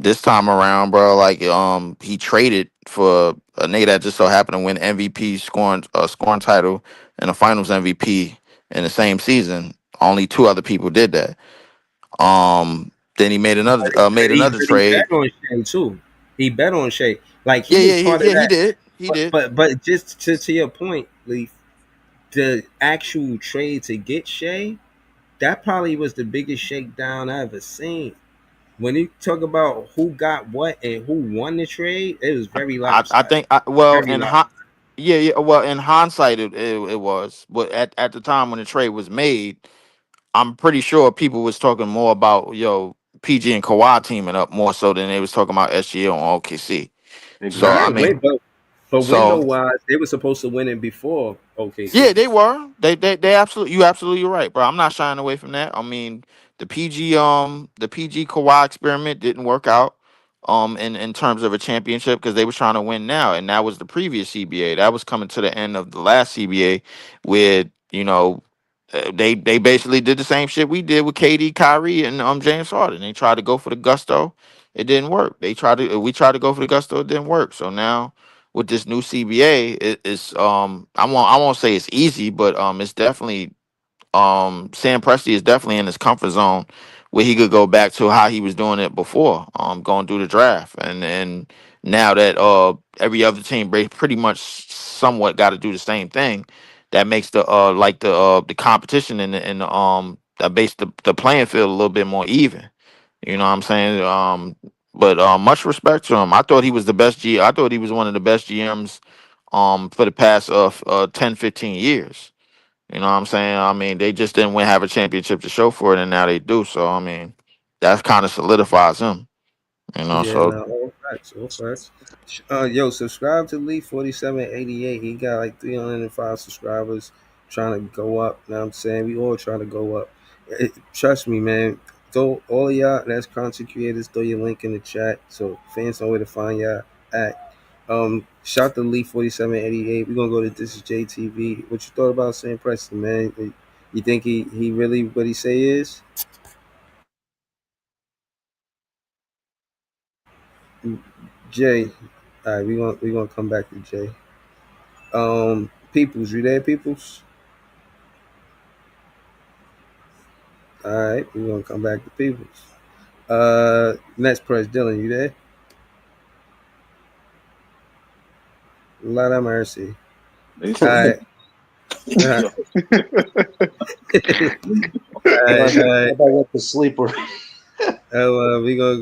This time around, bro, like he traded for a nigga that just so happened to win MVP scoring title and a Finals MVP in the same season. Only two other people did that. Then he made another He trade. bet on Shea too. He bet on Shea. Like he Yeah, was yeah, part of he that. did. He But did. but just to your point, Leaf, the actual trade to get Shea, that probably was the biggest shakedown I ever seen. When you talk about who got what and who won the trade, it was very I lopsided. think well Very lopsided. yeah, well in hindsight it was, but at the time when the trade was made, I'm pretty sure people was talking more about PG and Kawhi teaming up more so than they was talking about SGA on OKC. So Yeah, I Exactly. mean, but window so wise, they were supposed to win it before yeah, OKC. they were. They absolutely you absolutely right, bro. I'm not shying away from that. I mean, the PG Kawhi experiment didn't work out in terms of a championship because they were trying to win now, and that was the previous CBA. That was coming to the end of the last CBA where they basically did the same shit we did with KD, Kyrie, and James Harden. They tried to go for the gusto, it didn't work. We tried to go for the gusto, it didn't work. So now with this new CBA, it's I won't say it's easy, but it's definitely Sam Presti is definitely in his comfort zone where he could go back to how he was doing it before, going through the draft. And now that every other team pretty much somewhat got to do the same thing, that makes the competition that makes the playing field a little bit more even. You know what I'm saying? But much respect to him. I thought he was the best I thought he was one of the best GMs for the past 10, 15 years. You know what I'm saying? I mean, they just didn't have a championship to show for it, and now they do. So I mean, that kind of solidifies him. Yeah, So no, all facts, all facts. Yo, subscribe to Lee 4788. He got like 305 subscribers, trying to go up. Know what I'm saying? We all trying to go up. Trust me, man. Throw all of y'all that's content creators, throw your link in the chat so fans know where to find y'all at. Shout to Lee 4788. We're gonna go to This Is JTV. What you thought about Sam Preston, man? You think he really what he say is? Jay. All right, we gonna come back to Jay. Peoples, you there, Peoples? All right, we're gonna come back to Peoples. Next press, Dylan, you there? Lord have mercy. They All said, right. Everybody went to sleep already. We gonna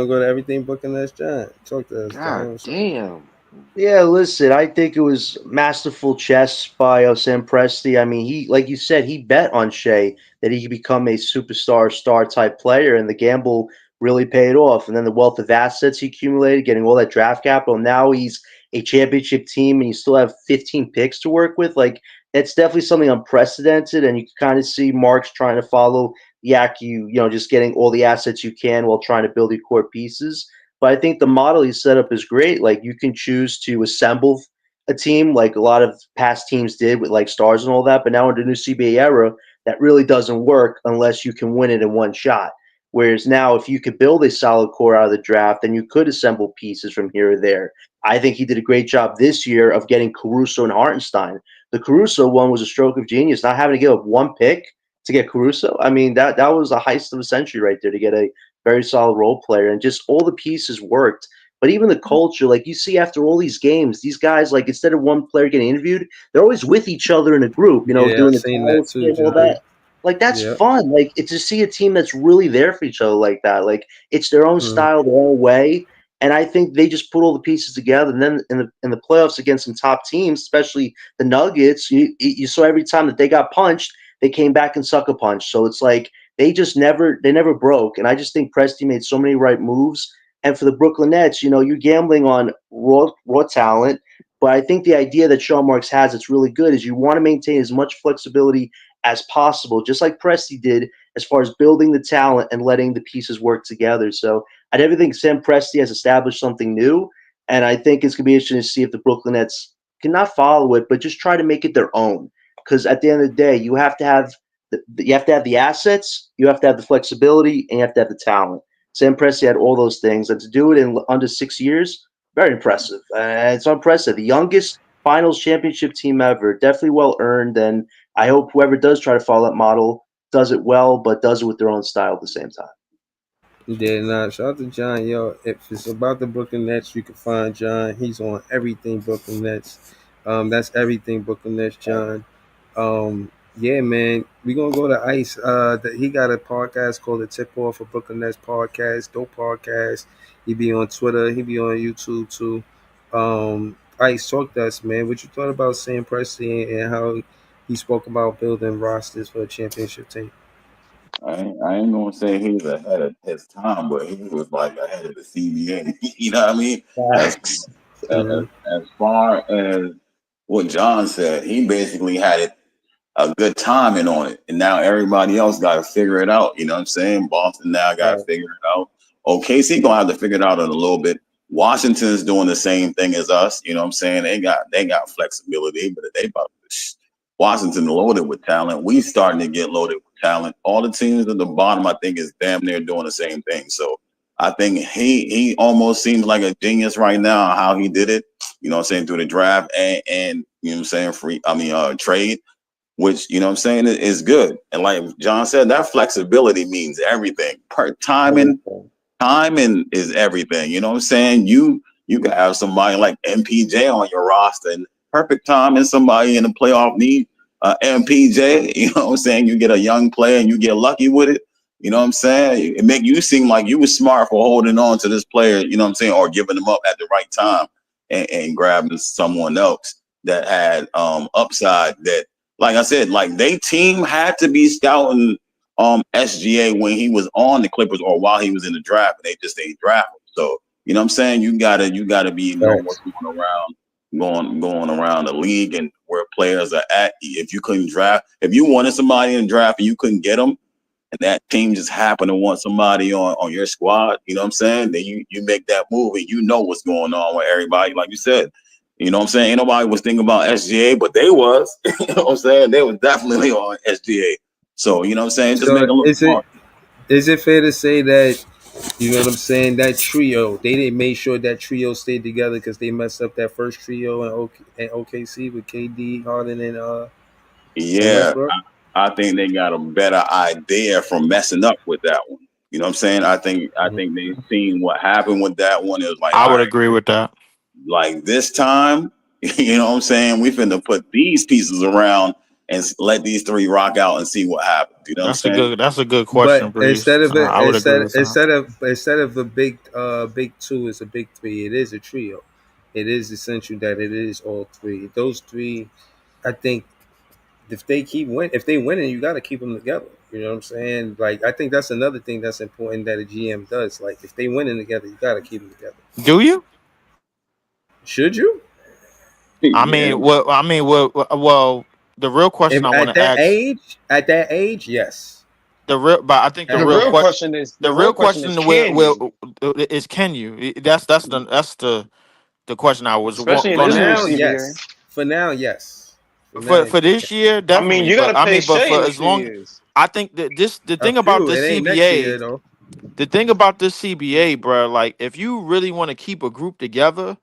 go to everything booking this John. Talk to us, God John. damn. Yeah, listen, I think it was masterful chess by Sam Presti. I mean, he, like you said, he bet on Shea that he could become a superstar, star type player, and the gamble really paid off. And then the wealth of assets he accumulated, getting all that draft capital. Now he's a championship team, and you still have 15 picks to work with. Like, it's definitely something unprecedented, and you can kind of see Marks trying to follow Yak, just getting all the assets you can while trying to build your core pieces. But I think the model he set up is great. Like, you can choose to assemble a team like a lot of past teams did with like stars and all that. But now in the new CBA era, that really doesn't work unless you can win it in one shot. Whereas now, if you could build a solid core out of the draft, then you could assemble pieces from here or there. I think he did a great job this year of getting Caruso and Hartenstein. The Caruso one was a stroke of genius, not having to give up one pick to get Caruso. I mean, that was a heist of a century right there to get a very solid role player, and just all the pieces worked. But even the culture, like you see after all these games, these guys, like instead of one player getting interviewed, they're always with each other in a group, Yeah, doing I've the seen towel that too, and all John. that. Like, that's Yep. fun. Like, it's to see a team that's really there for each other like that. Like, it's their own style, their own way. And I think they just put all the pieces together. And then in the playoffs against some top teams, especially the Nuggets, you saw every time that they got punched, they came back and sucker punched. So it's like they never broke. And I just think Presti made so many right moves. And for the Brooklyn Nets, you're gambling on raw talent. But I think the idea that Sean Marks has that's really good is you want to maintain as much flexibility as possible, just like Presti did, as far as building the talent and letting the pieces work together. So I never think Sam Presti has established something new. And I think it's going to be interesting to see if the Brooklyn Nets can not follow it, but just try to make it their own. Because at the end of the day, you have to have the assets, you have to have the flexibility, and you have to have the talent. Sam Presti had all those things, and to do it in under 6 years, very impressive. It's impressive. The youngest finals championship team ever. Definitely well earned, and I hope whoever does try to follow that model does it well, but does it with their own style at the same time. Yeah, nah, shout out to John. Yo, if it's about the Brooklyn Nets, you can find John. He's on everything Brooklyn Nets. That's everything Brooklyn Nets, John. Yeah, man, we gonna go to Ice. He got a podcast called the Tip Off of Brooklyn Nets Podcast, dope podcast. He be on Twitter, he be on YouTube too. Ice, talk to us, man. What you thought about Sam Presti and how he spoke about building rosters for a championship team? I ain't gonna say he's ahead of his time, but he was like ahead of the CBA. You know what I mean? As far as what John said, he basically had it a good timing on it, and now everybody else got to figure it out. You know what I'm saying? Boston now got to figure it out. OKC gonna have to figure it out in a little bit. Washington's doing the same thing as us. You know what I'm saying? They got flexibility, but they about to. Washington loaded with talent. We starting to get loaded with talent. All the teams at the bottom, I think, is damn near doing the same thing. So I think he almost seems like a genius right now how he did it. You know what I'm saying, through the draft and you know what I'm saying, trade, which, you know what I'm saying, is good. And like John said, that flexibility means everything. Timing is everything. You know what I'm saying? You can have somebody like MPJ on your roster and perfect time and somebody in the playoff need MPJ. You know what I'm saying? You get a young player and you get lucky with it. You know what I'm saying? It make you seem like you were smart for holding on to this player, you know what I'm saying, or giving them up at the right time and grabbing someone else that had upside that, like I said, like they team had to be scouting SGA when he was on the Clippers or while he was in the draft, and they just ain't draft him. So, you know what I'm saying? You gotta be knowing what's going around the league and where players are at. If you wanted somebody in the draft and you couldn't get them, and that team just happened to want somebody on your squad, you know what I'm saying? Then you make that move and you know what's going on with everybody, like you said. You know what I'm saying? Ain't nobody was thinking about SGA, but they was. You know what I'm saying? They was definitely on SGA. So, you know what I'm saying? Just make a look smart. Is it fair to say that, you know what I'm saying, that trio, they didn't make sure that trio stayed together because they messed up that first trio in OKC with KD, Harden, and Westbrook? I think they got a better idea from messing up with that one. You know what I'm saying? I think they've seen what happened with that one. It was like I would agree with that. like this time, you know what I'm saying? We finna put these pieces around and let these three rock out and see what happens. You know what I'm saying? That's a good question, But Breeze. I would agree with that. instead of a big two is a big three, it is a trio. It is essential that it is all three. Those three, I think, if they winning, you got to keep them together. You know what I'm saying? Like, I think that's another thing that's important that a GM does. Like, if they winning together, you got to keep them together. Do you? Should you? I mean, well, the real question I want to ask At that age, yes. but I think The real question is is can you? That's the question I was especially in going this to new ask. CBA. For now, yes. For this year, definitely. I mean, you got to pay but Shea for in a as few long, years. I think that the thing about this it ain't next year, CBA, though. the thing about this CBA, bro, like if you really want to keep a group together,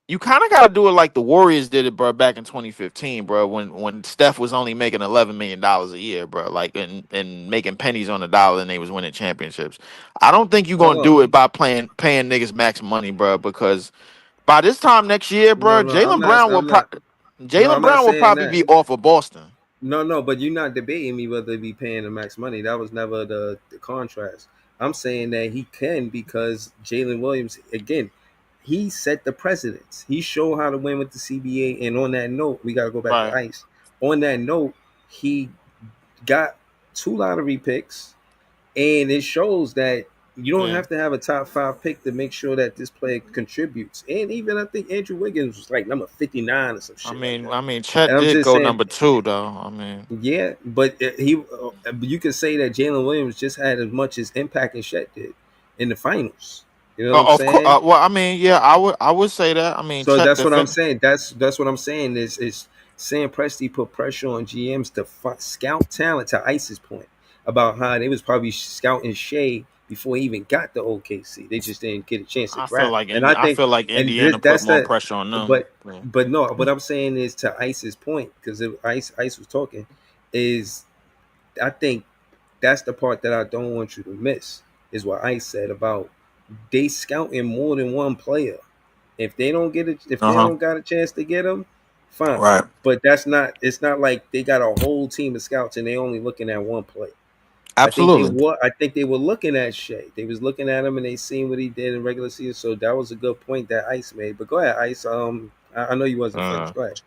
you kind of got to do it like the Warriors did it, bro, back in 2015, bro, when Steph was only making $11 million a year, bro, like and making pennies on the dollar, and they was winning championships. I don't think you're gonna do it by paying niggas max money, bro, because by this time next year, bro, No, Jaylen Brown will I'm not saying probably that. be off of Boston. No, but you're not debating me whether he be paying the max money. That was never the contrast. I'm saying that he can because Jalen Williams, again, he set the precedence. He showed how to win with the CBA. And on that note, we got to go back to Ice. On that note, he got 2 lottery picks, and it shows that you don't have to have a top 5 pick to make sure that this player contributes. And even I think Andrew Wiggins was like number 59 or some shit. I mean, Chet did go number 2 though. I mean, yeah, but you can say that Jalen Williams just had as much as impact as Chet did in the finals. You know what I'm saying? Well, I mean, yeah, I would say that. I mean, so Chet that's what I'm saying. That's what I'm saying is Sam Presti put pressure on GMs to scout talent. To Ice's point about how they was probably scouting Shea before he even got the OKC. They just didn't get a chance to draft. I feel like Indiana put more pressure on them. But no, what I'm saying is to Ice's point, because Ice was talking, is I think that's the part that I don't want you to miss, is what Ice said about they scouting more than one player. If they don't get it, if they don't got a chance to get them, fine. Right. But it's not like they got a whole team of scouts and they only looking at one play. Absolutely. I think they were looking at Shea. They was looking at him and they seen what he did in regular season. So that was a good point that Ice made. But go ahead, Ice. I know you wasn't finished. Go ahead.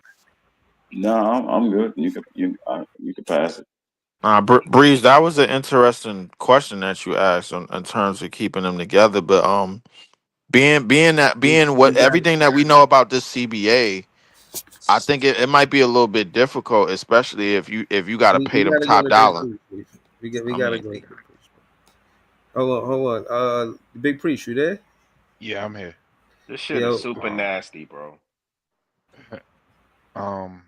No, I'm good. You can pass it. Breeze, that was an interesting question that you asked in terms of keeping them together. But everything that we know about this CBA, I think it might be a little bit difficult, especially if you got to pay them top dollar. We gotta go. Hold on. Big Priest, you there? Yeah, I'm here. This shit is super nasty, bro. I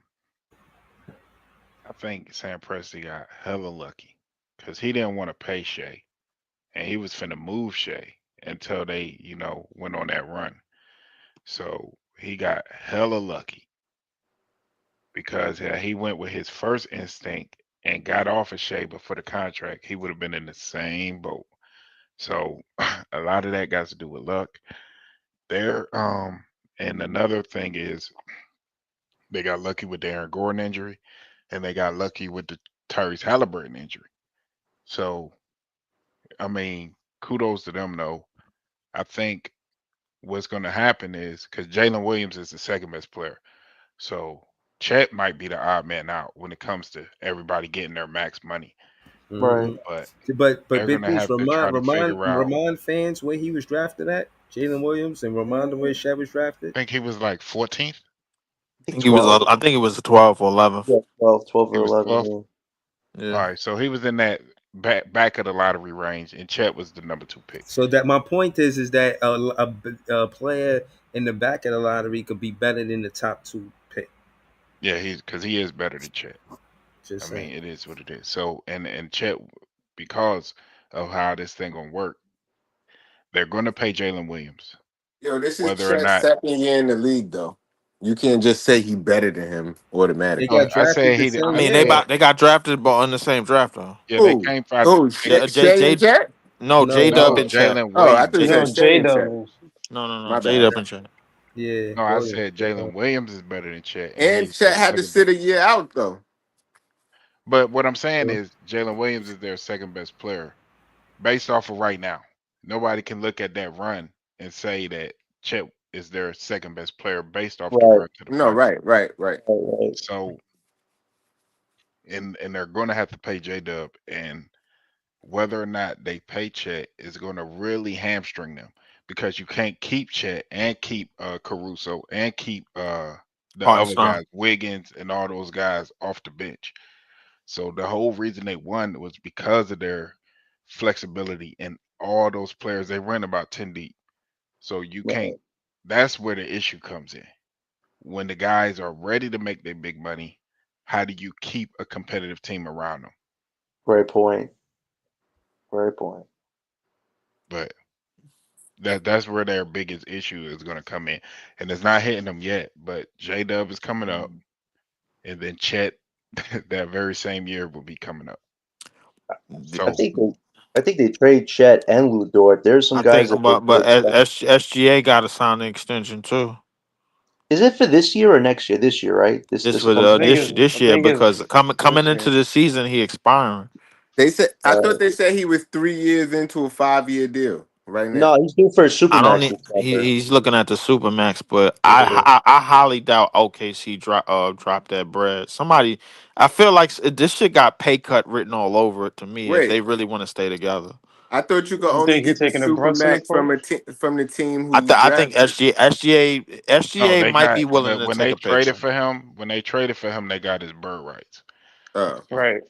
think Sam Presti got hella lucky because he didn't want to pay Shea, and he was finna move Shea until they, went on that run. So he got hella lucky because he went with his first instinct and got off of Shea, but for the contract, he would have been in the same boat. So a lot of that got to do with luck. And another thing is they got lucky with the Aaron Gordon injury, and they got lucky with the Tyrese Halliburton injury. So, I mean, kudos to them, though. I think what's going to happen is because Jalen Williams is the second best player. So, Chet might be the odd man out when it comes to everybody getting their max money. Right. But Big Priest, remind fans where he was drafted at, Jalen Williams, and remind them where Shea was drafted. I think he was like 14th. I think it was 12 or 11. Yeah, 12 or 11. Yeah. All right, so he was in that back of the lottery range, and Chet was the number 2 pick. So that my point is that a player in the back of the lottery could be better than the top 2 pick. Yeah, because he is better than Chet. I mean, it is what it is. So, and Chet, because of how this thing gonna work, they're gonna pay Jalen Williams. Yo, this is Chet's second year in the league, though. You can't just say he better than him automatically. They got drafted on the same draft though. Yeah, they came from Jet? No, J-Dub and Chet. Jalen Williams. Oh, I thought you said J-Dub. No, J-Dub and Chet. Yeah. No, I Williams. said Jalen Williams is better than Chet, And he's Chet their had to second sit best. a year out though. But what I'm saying is Jalen Williams is their second best player based off of right now. Nobody can look at that run and say that Chet is their second best player based off the Right. run to the No, finals. right. So, and they're going to have to pay J-Dub, and whether or not they pay Chet is going to really hamstring them because you can't keep Chet and keep Caruso and keep the other Hartenstein. guys, Wiggins and all those guys off the bench. So the whole reason they won was because of their flexibility and all those players. They ran about 10 deep. So you can't. That's where the issue comes in. When the guys are ready to make their big money, how do you keep a competitive team around them? Great point. Great point. But that's where their biggest issue is going to come in, and it's not hitting them yet. But J-Dub is coming up, and then Chet that very same year will be coming up. So I think they trade Chet and Lou Dort. There's some I guys think, that but SGA got to sign the extension too. Is it for this year or next year? This year, right? This This was comes this year because coming into the season he expiring. They said I thought they said he was 3 years into a 5-year deal right now. No, he's due for a I don't Supermax. need, he's looking at the Supermax, but I highly doubt OKC drop that bread. Somebody, I feel like this shit got pay cut written all over it to me if Wait. they really want to stay together. I thought you could You only think he get the taking a Brunson Supermax approach? from the team who I think drafted. SGA they might got be willing to when take they a traded picture. for him. When they traded for him, they got his bird rights. Right.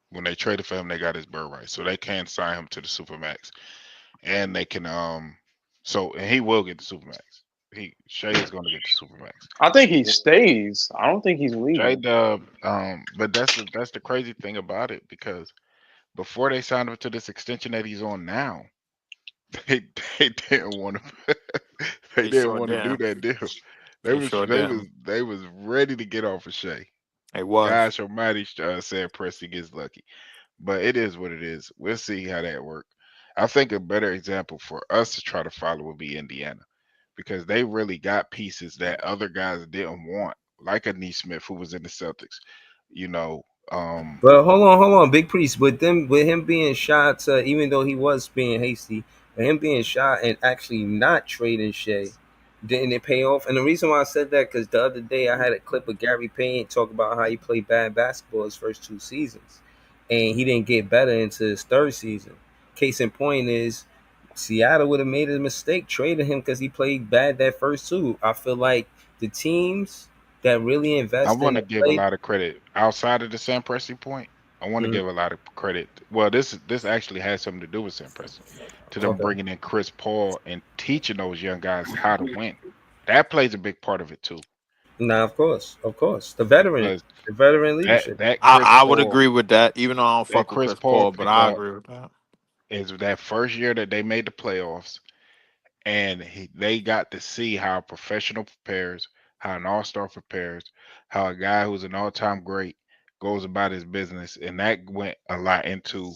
When they traded for him, they got his bird rights, so they can sign him to the Supermax, and they can So and he will get the Supermax. Shea is going to get the Supermax. I think he stays. I don't think he's leaving. J-Dub, but that's the crazy thing about it, because before they signed him to this extension that he's on now, they didn't want to they didn't want to do that deal. They was ready to get off of Shea. It was. Gosh almighty, said Presti gets lucky. But it is what it is. We'll see how that works. I think a better example for us to try to follow would be Indiana, because they really got pieces that other guys didn't want, like a Neesmith who was in the Celtics. You know, But hold on, Big Priest. With him being shot, even though he was being hasty, but him being shot and actually not trading Shea, didn't it pay off? And the reason why I said that, because the other day I had a clip of Gary Payne talk about how he played bad basketball his first 2 seasons, and he didn't get better into his 3rd season. Case in point is Seattle would have made a mistake trading him because he played bad that first 2. I feel like the teams that really invest I want to in give a lot of credit outside of the Sam Presti point. I want to give a lot of credit. Well, this actually has something to do with Sam Presti, to them bringing in Chris Paul and teaching those young guys how to win. That plays a big part of it too. Nah, of course, the veteran leadership. I would agree with that, even though I don't fuck with Chris Paul, but I agree with that. Is that first year that they made the playoffs, and they got to see how a professional prepares, how an all-star prepares, how a guy who's an all-time great goes about his business, and that went a lot into,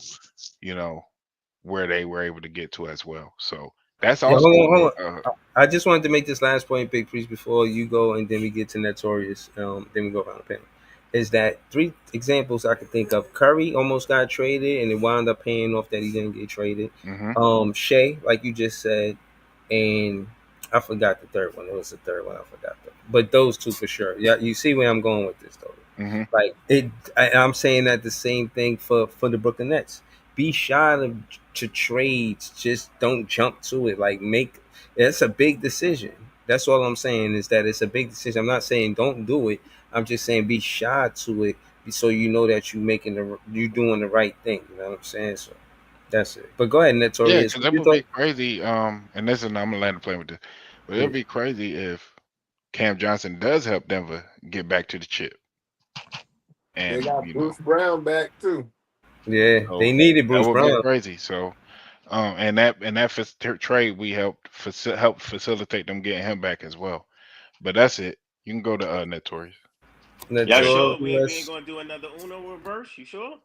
where they were able to get to as well. So that's also. Hold on. I just wanted to make this last point, Big Priest, before you go, and then we get to Notorious. Then we go around the panel. Is that 3 examples I could think of? Curry almost got traded, and it wound up paying off that he didn't get traded. Shea, like you just said, and I forgot the 3rd one. It was the 3rd one I forgot, but those 2 for sure. Yeah, you see where I'm going with this, though. Like I'm saying that the same thing for the Brooklyn Nets. Be shy to trades. Just don't jump to it. Like it's a big decision. That's all I'm saying, is that it's a big decision. I'm not saying don't do it. I'm just saying be shy to it, so you know that you're doing the right thing. You know what I'm saying? So that's it. But go ahead, Notorious. Yeah, because it would be crazy. And this is, I'm gonna land the plane with this, but it'd be crazy if Cam Johnson does help Denver get back to the chip. And they got Bruce Brown back too. Yeah, they needed Bruce Brown. That would be crazy. So, and that trade we helped facilitate them getting him back as well. But that's it. You can go to Notorious. Y'all sure we ain't gonna do another Uno reverse? You sure?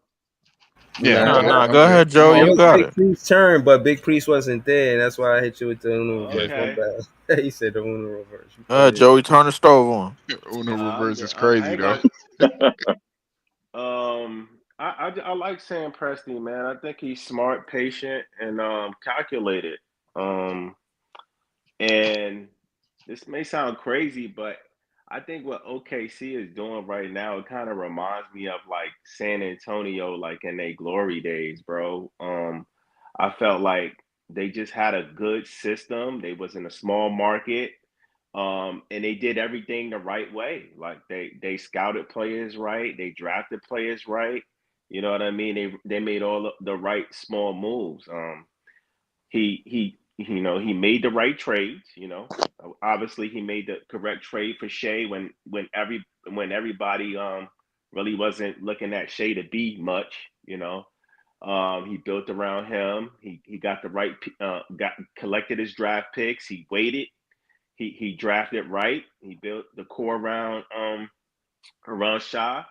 Yeah. Nah. Go ahead, Joe. It You was got Big it. Priest's turn, but Big Priest wasn't there, and that's why I hit you with the Uno reverse. Okay. My bad. He said the Uno reverse. Joey, turn the stove on. Uno Nah, reverse is I crazy ain't though. I like Sam Presti, man. I think he's smart, patient, and calculated. And this may sound crazy, but I think what OKC is doing right now, it kind of reminds me of like San Antonio, like in their glory days, bro. I felt like they just had a good system. They was in a small market. And they did everything the right way. Like they scouted players right, they drafted players right. You know what I mean? They made all the right small moves. He made the right trades. Obviously he made the correct trade for Shea when everybody really wasn't looking at Shea to be much. He built around him. He got the right collected his draft picks. He waited. He drafted right. He built the core around Shah,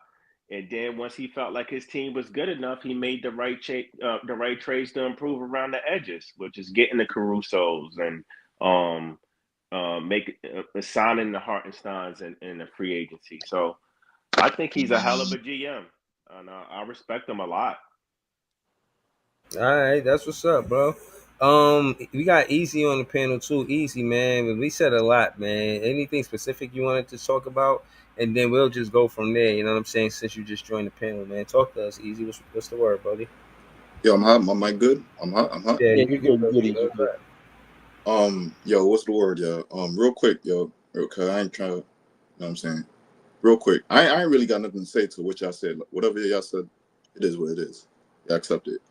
and then once he felt like his team was good enough, he made the right trades to improve around the edges, which is getting the Carusos and signing the Hartensteins in the free agency. So I think he's a hell of a GM, and I respect him a lot. All right, that's what's up, bro. We got Easy on the panel too. Easy, man. We said a lot, man. Anything specific you wanted to talk about, and then we'll just go from there. You know what I'm saying? Since you just joined the panel, man, talk to us, Easy. What's the word, buddy? Yo, I'm hot. My mic good? I'm hot. Yeah, you good. Yo, what's the word, yo? Real quick, yo. Cause I ain't trying to, you know what I'm saying? Real quick. I ain't really got nothing to say to what y'all said. Whatever y'all said, it is what it is. I accept it.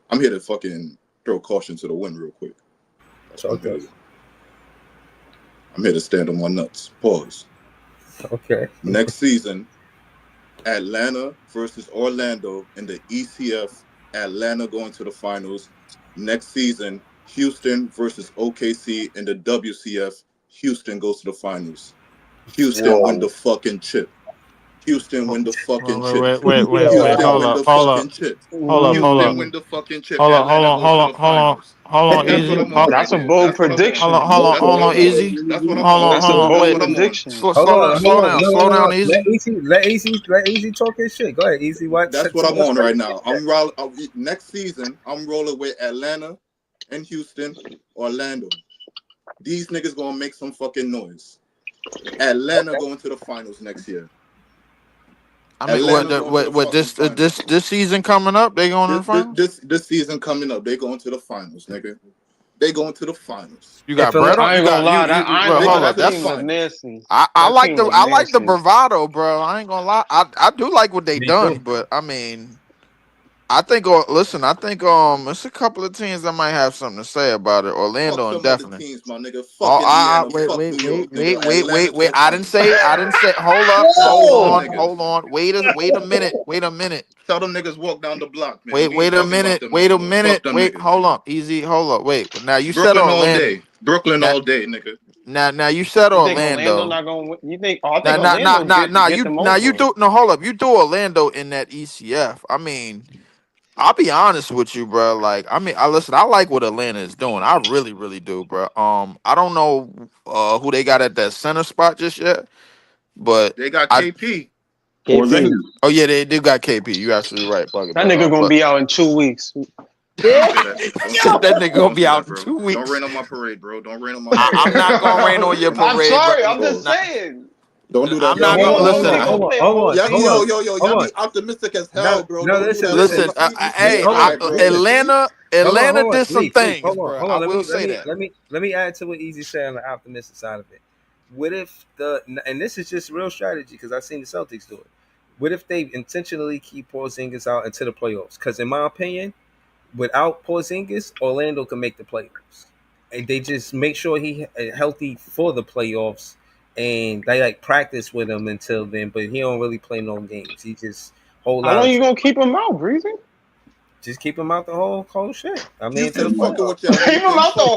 I'm here to fucking throw caution to the wind real quick. Okay. I'm here to stand on my nuts. Pause. Okay. Next season, Atlanta versus Orlando in the ECF. Atlanta going to the finals. Next season, Houston versus OKC in the WCF. Houston goes to the finals. Houston win the fucking chip. Houston win the fucking chip. Wait. Hold up. Houston win the fucking chip. Hold on. Easy. That's a bold prediction. Hold on. Easy. That's a bold prediction. Slow down. Easy. Let Easy talk his shit. Go ahead, Easy. That's what I'm on right now. Next season, I'm rolling with Atlanta and Houston, Orlando. These niggas gonna make some fucking noise. Atlanta going to the finals next year. I mean, what this season coming up? They going to the finals? This season coming up, they going to the finals, nigga. They going to the finals. You got bread on. I ain't gonna lie. That's nasty. I like the bravado, bro. I ain't gonna lie. I do like what they done, but I mean, I think it's a couple of teams that might have something to say about it. Orlando and definitely. Teams, my nigga. Wait. I didn't say. Hold on. Wait a minute. Tell them niggas walk down the block, man. Wait a minute. Hold on. Easy. Hold up. Wait. Now you Brooklyn said Orlando. Brooklyn all day, nigga. Now you said Orlando. Not gonna win? You think? Oh, I think Orlando. You do. No, hold up. You do Orlando in that ECF. I mean, I'll be honest with you, bro. Like, I mean, I like what Atlanta is doing. I really, really do, bro. I don't know who they got at that center spot just yet, but they got KP. Oh yeah, they do got KP. You absolutely right. That nigga gonna be out in 2 weeks. That nigga gonna be out in 2 weeks. Don't rain on my parade, bro. Don't rain on my parade. I'm not gonna rain on your parade. I'm sorry. I'm just saying. Don't do that. I'm not gonna listen. Hold on. Y'all be optimistic as hell, bro. No, listen. Hey, Atlanta did some things, bro. I will say that. Let me add to what Easy said on the optimistic side of it. What if and this is just real strategy because I've seen the Celtics do it. What if they intentionally keep Porzingis out into the playoffs? Because in my opinion, without Porzingis, Orlando can make the playoffs. And they just make sure he's healthy for the playoffs, and they like practice with him until then. But he don't really play no games. He just hold. How long you gonna keep him out, Breezy? Just keep him out the whole shit. I mean, keep him out the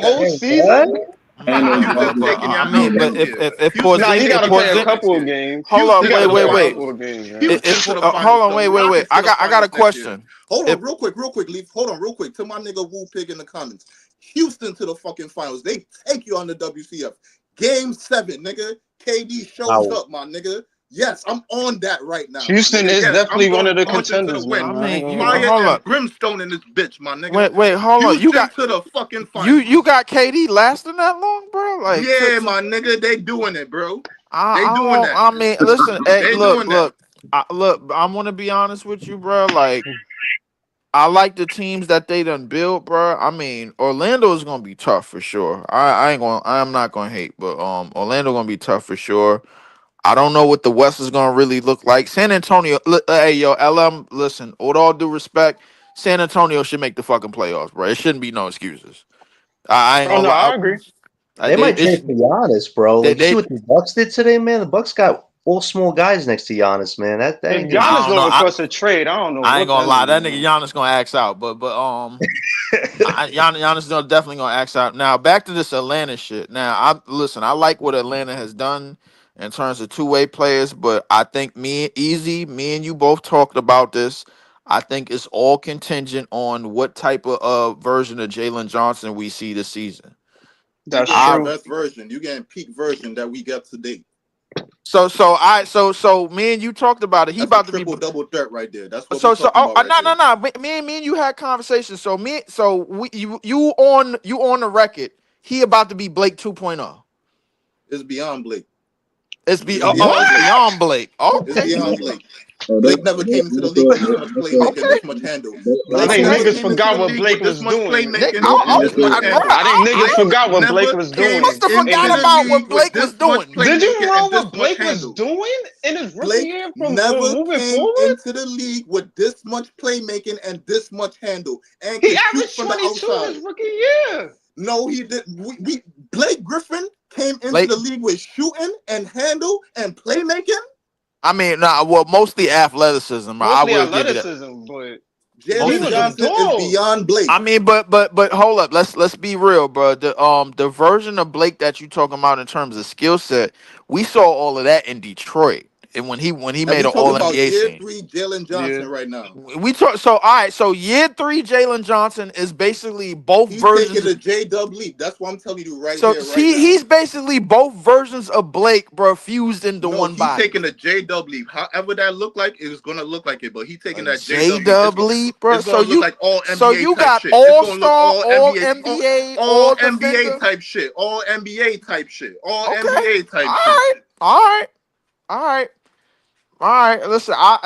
whole season. Handle Houston Johnson. taking I y'all mean, out but next year. if Houston Nah, he taking got to y'all play a out couple next of year. games. hold Houston up, He to got the to play a wait. couple finals. of games, man. Houston to the finals. Hold on, The wait. Rockets I to the got a finals next year. question. Hold If on, real quick, Leaf. Hold on, real quick. To my nigga Woo Pig in the comments. Houston to the fucking finals. They take you on the WCF. Game 7, nigga. KD shows Wow. up, my nigga. Yes, I'm on that right now, my Houston nigga. is Yes, I'm definitely one going of the Haunted to the contenders, win. man. I I ain't mean, gonna you lie. Fire hold and up, brimstone in this bitch, my nigga. wait, hold on. Houston to the fucking finals. you got KD lasting that long, bro? Like, Yeah, my nigga, they doing it, bro. They I doing don't. that. I mean, listen. Hey, They look. doing that. I want to be honest with you, bro. Like, I like the teams that they done built, bro. I mean, Orlando is gonna be tough for sure. I ain't gonna. I'm not gonna hate, but Orlando gonna be tough for sure. I don't know what the West is gonna really look like. San Antonio. Hey, yo, LM. Listen, with all due respect, San Antonio should make the fucking playoffs, bro. It shouldn't be no excuses. I ain't Oh gonna no, lie. I agree. They might trade for Giannis, bro. They, Like, you see they, what the Bucks did today, man? The Bucks got all small guys next to Giannis, man. That If ain't gonna I Giannis don't know. don't request a trade, I don't know I what ain't gonna that lie. nigga That nigga doing. Giannis gonna axe out, but Giannis definitely gonna axe out. Now back to this Atlanta shit. Now I like what Atlanta has done in terms of two-way players, but I think me and you both talked about this. I think it's all contingent on what type of version of Jalen Johnson we see this season. You That's getting the true. best version. You getting peak version that we got today. So me and you talked about it. He That's a about to be triple double threat right there. That's what we talking about right no there. me and you had conversations. You on the record. He about to be Blake 2.0. It's beyond Blake. It's It's beyond Blake. beyond Blake. It's Okay. beyond Blake. Blake never came into the league with this much playmaking and this much handle. I Blake think never niggas came into forgot the what league Blake with this was much doing. playmaking and this much handle. I think niggas forgot what Blake Never was came doing. into the about what league with Blake was this much doing. Did you playmaking know and this what much Blake was handle. doing in his rookie Blake year from never moving came forward? into the league with this much playmaking and this much handle and He could shoot averaged from the 22 outside. his rookie year. No, he did. Blake Griffin came into Blake- the league with shooting and handle and playmaking. I mean, mostly athleticism. I Mostly will give you that. athleticism, but he Jalen was a Johnson is dog. beyond Blake. I mean, but hold up. Let's be real, bro. The version of Blake that you talking about in terms of skill set, we saw all of that in Detroit, and when he And made we an talking All about NBA year team. 3 Jalen Johnson right now. We talk. So all right. So year 3 Jalen Johnson is basically both He's versions. taking the J-Dub leap. That's what I'm telling you right So here, right now. he's basically both versions of Blake, bro, fused into No, one he's body. taking the J-Dub leap. However that look like, it's gonna look like it. But he's taking that J-Dub leap, bro. It's gonna look like all NBA So you type got shit. It's gonna look all-star, all NBA, NBA, all all NBA defender. type shit. All NBA type shit. All Okay. NBA type All shit. right. All right. Listen, I'm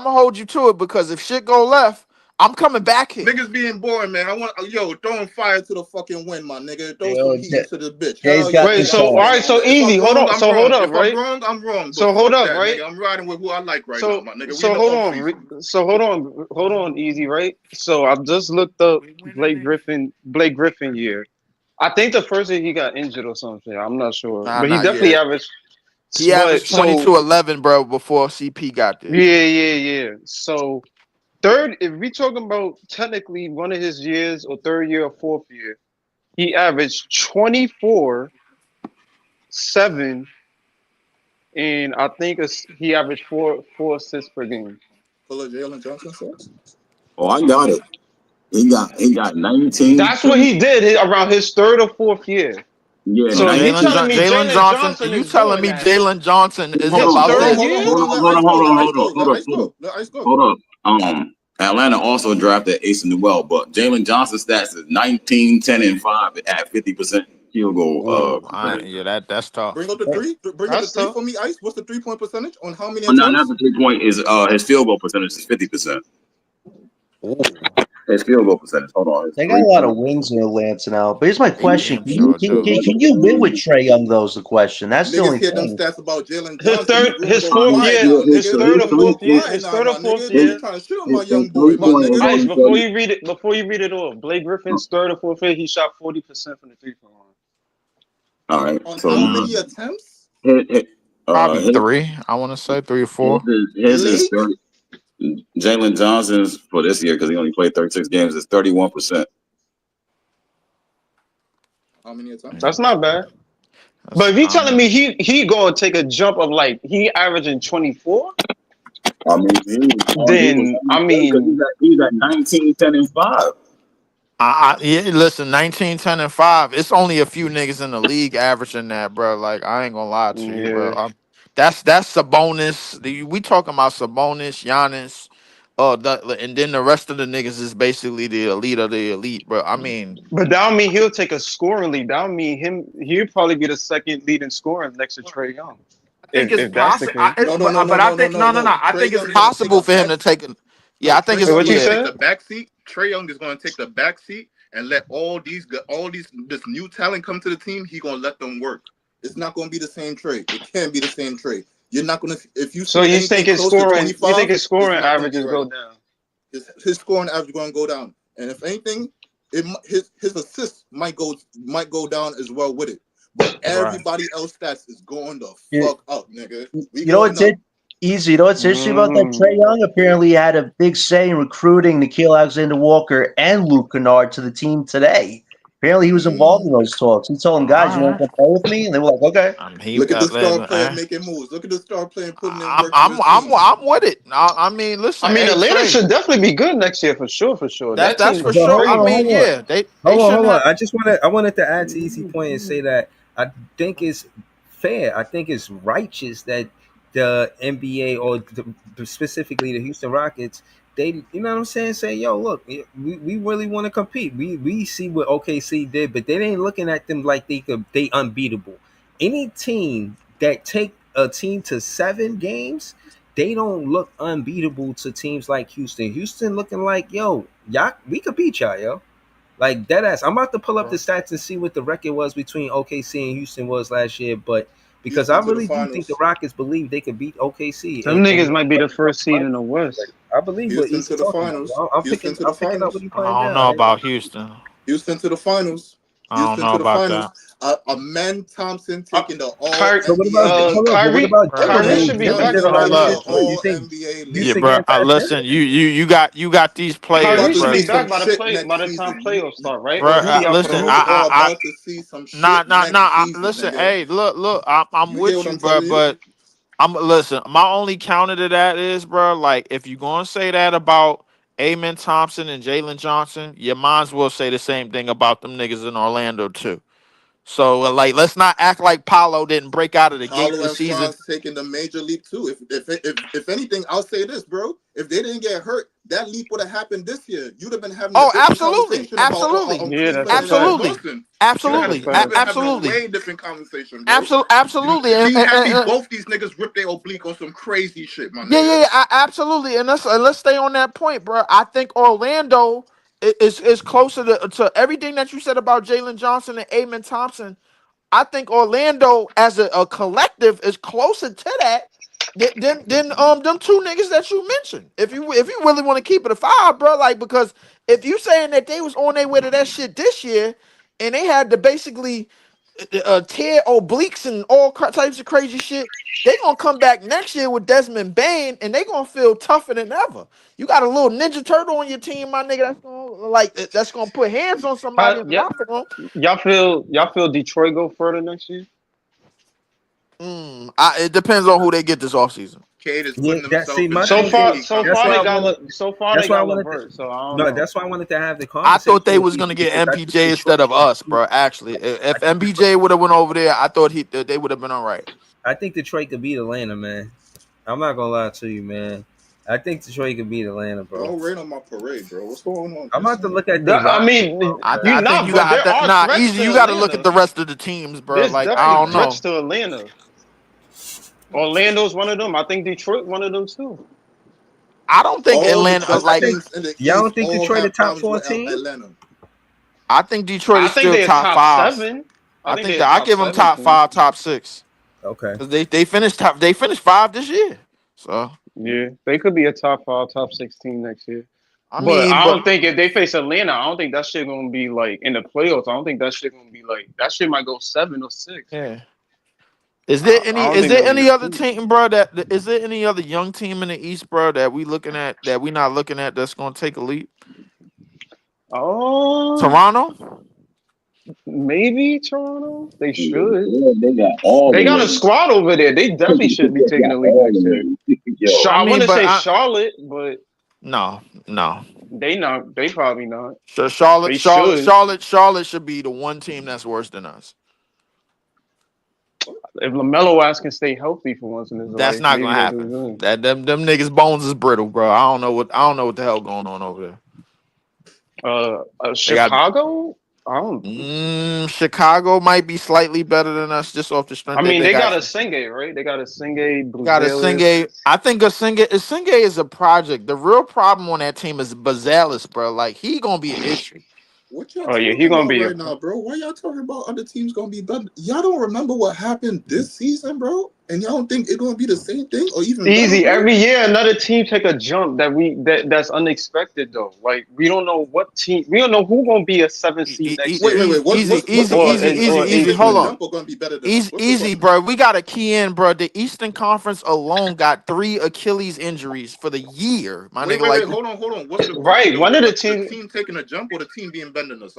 gonna hold you to it because if shit go left, I'm coming back here. Niggas being boring, man. I want throwing fire to the fucking wind, my nigga. Throw Yo, some heat to this bitch. Jay's Hell got yeah. Wait, this, so all right, so If I'm easy. Hold wrong, on. I'm So hold wrong. up, If right? I'm wrong, I'm wrong. So But hold fuck up, that, right? nigga. I'm riding with who I like right So now, my nigga. so hold on, easy, right? So I just looked up Blake Griffin year. I think the first year he got injured or something. I'm not sure, but he Nah, definitely yeah. averaged. He averaged But 22-11, bro, before CP got there. yeah. So third, if we talking about technically one of his years or third year or fourth year, he averaged 24, 7, and I think he averaged four assists per game. Pull a Jalen Johnson stats. Oh, I got it. He got 19. That's what he did around his third or fourth year. Yeah, So you 19. telling me Jalen Jalen Johnson? Johnson You is telling doing me that? Jalen Johnson is His about third that? year? Hold up. Atlanta also drafted Ace Newell, but Jalen Johnson's stats is 19, 10, and 5 at 50% field goal. That's tough. Bring up the three. Bring up the three for me, Ice. What's the 3-point percentage on how many Not attempts? the 3-point is his field goal percentage is 50%. His field goal percentage. Hold on. They got a lot of wings in Atlanta now. But here's my question: Can you win with Trae Young? Though is the question. That's the only Niggas hear them thing. stats about Jalen Johnson. His third year, his third or fourth year. Niggas trying to shoot on my young boy, my nigga. Ice, before you read it off, Blake Griffin's third or fourth year, he shot 40% from the 3-point line. All right. On So how many attempts? Probably 3. I want to say 3 or 4. His is 30. Jalen Johnson's for this year because he only played 36 games is 31%. How many attempts? That's not bad. That's- But if you I'm- telling me he gonna take a jump of like he averaging 24, I mean, then I mean he's at 19, 10, and 5. yeah, listen, 19, 10, and 5. It's only a few niggas in the league averaging that, bro. Like, I ain't gonna lie to you, bro. yeah. That's Sabonis. We talking about Sabonis, Giannis, and then the rest of the niggas is basically the elite of the elite, bro. I mean, But that don't mean he'll take a scoring lead. That don't mean he'll probably be the second leading scorer next to Trae Young. I think If it's that's the possible. case. But I think no. I Trae think Young it's is gonna possible take for a him to back- take it. Yeah, I think Trae it's Young What is you gonna said? take the back seat. Trae Young is gonna take the back seat and let this new talent come to the team. He gonna let them work. It's not gonna be the same Trae. It can't be the same Trae. You're not gonna if you So see you anything think his close to scoring 25, you think his scoring it's not gonna be averages right. go down? His scoring average going to go down, and if anything, his assists might go down as well with it. But everybody else stats is going the fuck up, nigga. We You know going what's up. easy? You know what's interesting about that? Trae Young apparently had a big say in recruiting Nikhil Alexander-Walker and Luke Kennard to the team today. Apparently, he was involved in those talks. He told them, guys, you want to come play with me? And they were like, okay. Look at the star player making moves. Look at the star player putting in work. I'm with it. I mean, listen. I mean, hey, Atlanta Trae, should definitely be good next year for sure. That That's team for is sure. crazy. I mean, yeah, they Hold shouldn't on. have. I wanted to add to Easy Point and say that I think it's fair. I think it's righteous that the NBA or specifically the Houston Rockets, they, you know what I'm saying, say, yo, look, we really want to compete. We see what OKC did, but they ain't looking at them like they unbeatable. Any team that take a team to 7 games, they don't look unbeatable to teams like Houston. Houston looking like, yo, y'all, we could beat y'all, yo. Like dead ass. I'm about to pull up the stats and see what the record was between OKC and Houston was last year, but because I Houston to the really do think the finals. Rockets believe they could beat OKC. Them niggas might be the first seed in the West. I believe what Houston he's to the talking finals. about. I'm Houston picking to the up what finals. he's I playing don't down. know about Houston. Houston to the finals. I don't Houston know to the about finals. A man Thompson taking the All So what NBA. about Kyrie? Kyrie should be back by the Look, playoffs. All NBA yeah, league. bro. Listen, you got these players, Kyrie to should bro. be see some back by shit the next time season. playoffs start, right? Bro, Or he be out for the listen, whole You year? are about to see some shit next season, listen, nigga. hey, look, I'm You with hear what you, I'm bro, telling you? but listen, my only counter to that is, bro, like, if you're gonna say that about Amen Thompson and Jalen Johnson, you might as well say the same thing about them niggas in Orlando too. So, like, let's not act like Paolo didn't break out of the gate Paulo this and season. Franz taking the major leap too. If anything, I'll say this, bro. If they didn't get hurt, that leap would have happened this year. You'd have been having a Oh, different absolutely, conversation about absolutely, Yeah, Cleveland that's a and Russell absolutely, Wilson. absolutely, You'd have been having a absolutely, way different conversation, bro. absolutely, Be happy both these niggas ripped their oblique on some crazy shit, my nigga. absolutely, and let's stay on that point, bro. I think Orlando is closer to everything that you said about Jalen Johnson and Amen Thompson. I think Orlando as a collective is closer to that than them two niggas that you mentioned. If you really want to keep it a 5, bro, like, because if you saying that they was on their way to that shit this year and they had to basically tear obliques and all types of crazy shit, they gonna come back next year with Desmond Bain and they gonna feel tougher than ever. You got a little Ninja Turtle on your team, my nigga. That's gonna put hands on somebody in the locker room. Y'all feel Detroit go further next year? It depends on who they get this offseason. Cade is Yeah, putting that, himself see, in my that So thing far, is, so that's far why they I got wanted, they got LeVert. So I don't no, know. that's why I wanted to have the I conversation. thought they with was you gonna get because I think MPJ instead of us, bro. Actually, if MPJ would have went over there, I thought they would have been all right. I think Detroit could beat Atlanta, man. I'm not gonna lie to you, man. I think Detroit could beat Atlanta, bro. Don't rain on my parade, bro. What's going on? I'm about to look at the. I mean, I you think not, you but got there are threats easy. to You got to look at Atlanta. the rest of the teams, bro. There's Like, I definitely don't know. threats to Atlanta. Orlando's one of them. I think Detroit one of them too. I don't think All the Atlanta best like. teams in the Y'all don't East think all Detroit a have top problems 4 with team? Atlanta. I think Detroit I is think still they're top top 5. 7. I think think they're that I top give them 7 top team. 5, top 6. Okay. Because they finished 5 this year. So Yeah, they could be a top 5, top 6 team next year. I But mean, I don't think if they face Atlanta, I don't think that shit gonna be like in the playoffs. I don't think that shit gonna be like that. Shit might go 7 or 6. yeah. Is there I don't is think there that'll be any a other sweep. team, bro? Is there any other young team in the East, bro, that we not looking at that's gonna take a leap? Oh, Toronto. Maybe Toronto. They should. Yeah, they got all They the got a wins. squad over there. They definitely should be They taking got the lead all next the year. wins. Yo, I I mean, want to but say I, Charlotte, but no. they not. They probably not. Charlotte, They should. Charlotte should be the one team that's worse than us. If LaMelo ass can stay healthy for once in his That's life, not maybe gonna they'll do happen. good. That them niggas bones is brittle, bro. I don't know what the hell going on over there. They got Chicago. I don't. Chicago might be slightly better than us just off the strength. I mean, they they got a Singe, right? They got a Singe. got a Singe. I think a Singe is a project. The real problem on that team is Bazalis, bro. Like he gonna be an issue. What y'all Oh yeah, talking he gonna about be right now, bro? Why y'all talking about other teams gonna be better? Y'all don't remember what happened this season, bro? And y'all don't think it's gonna be the same thing or even easy. better, bro? Every year, another team take a jump that's unexpected though. Like we don't know what team. We don't know who gonna be a 7th seed next year. Wait. What's Easy. the Hold on. jump are gonna be better than us? What's the Easy, question? bro. We got to key in, bro. The Eastern Conference alone got 3 Achilles injuries for the year. My Wait, nigga, like hold on. What's the question? Right, one of the What's teams. team taking a jump or the team being better than us?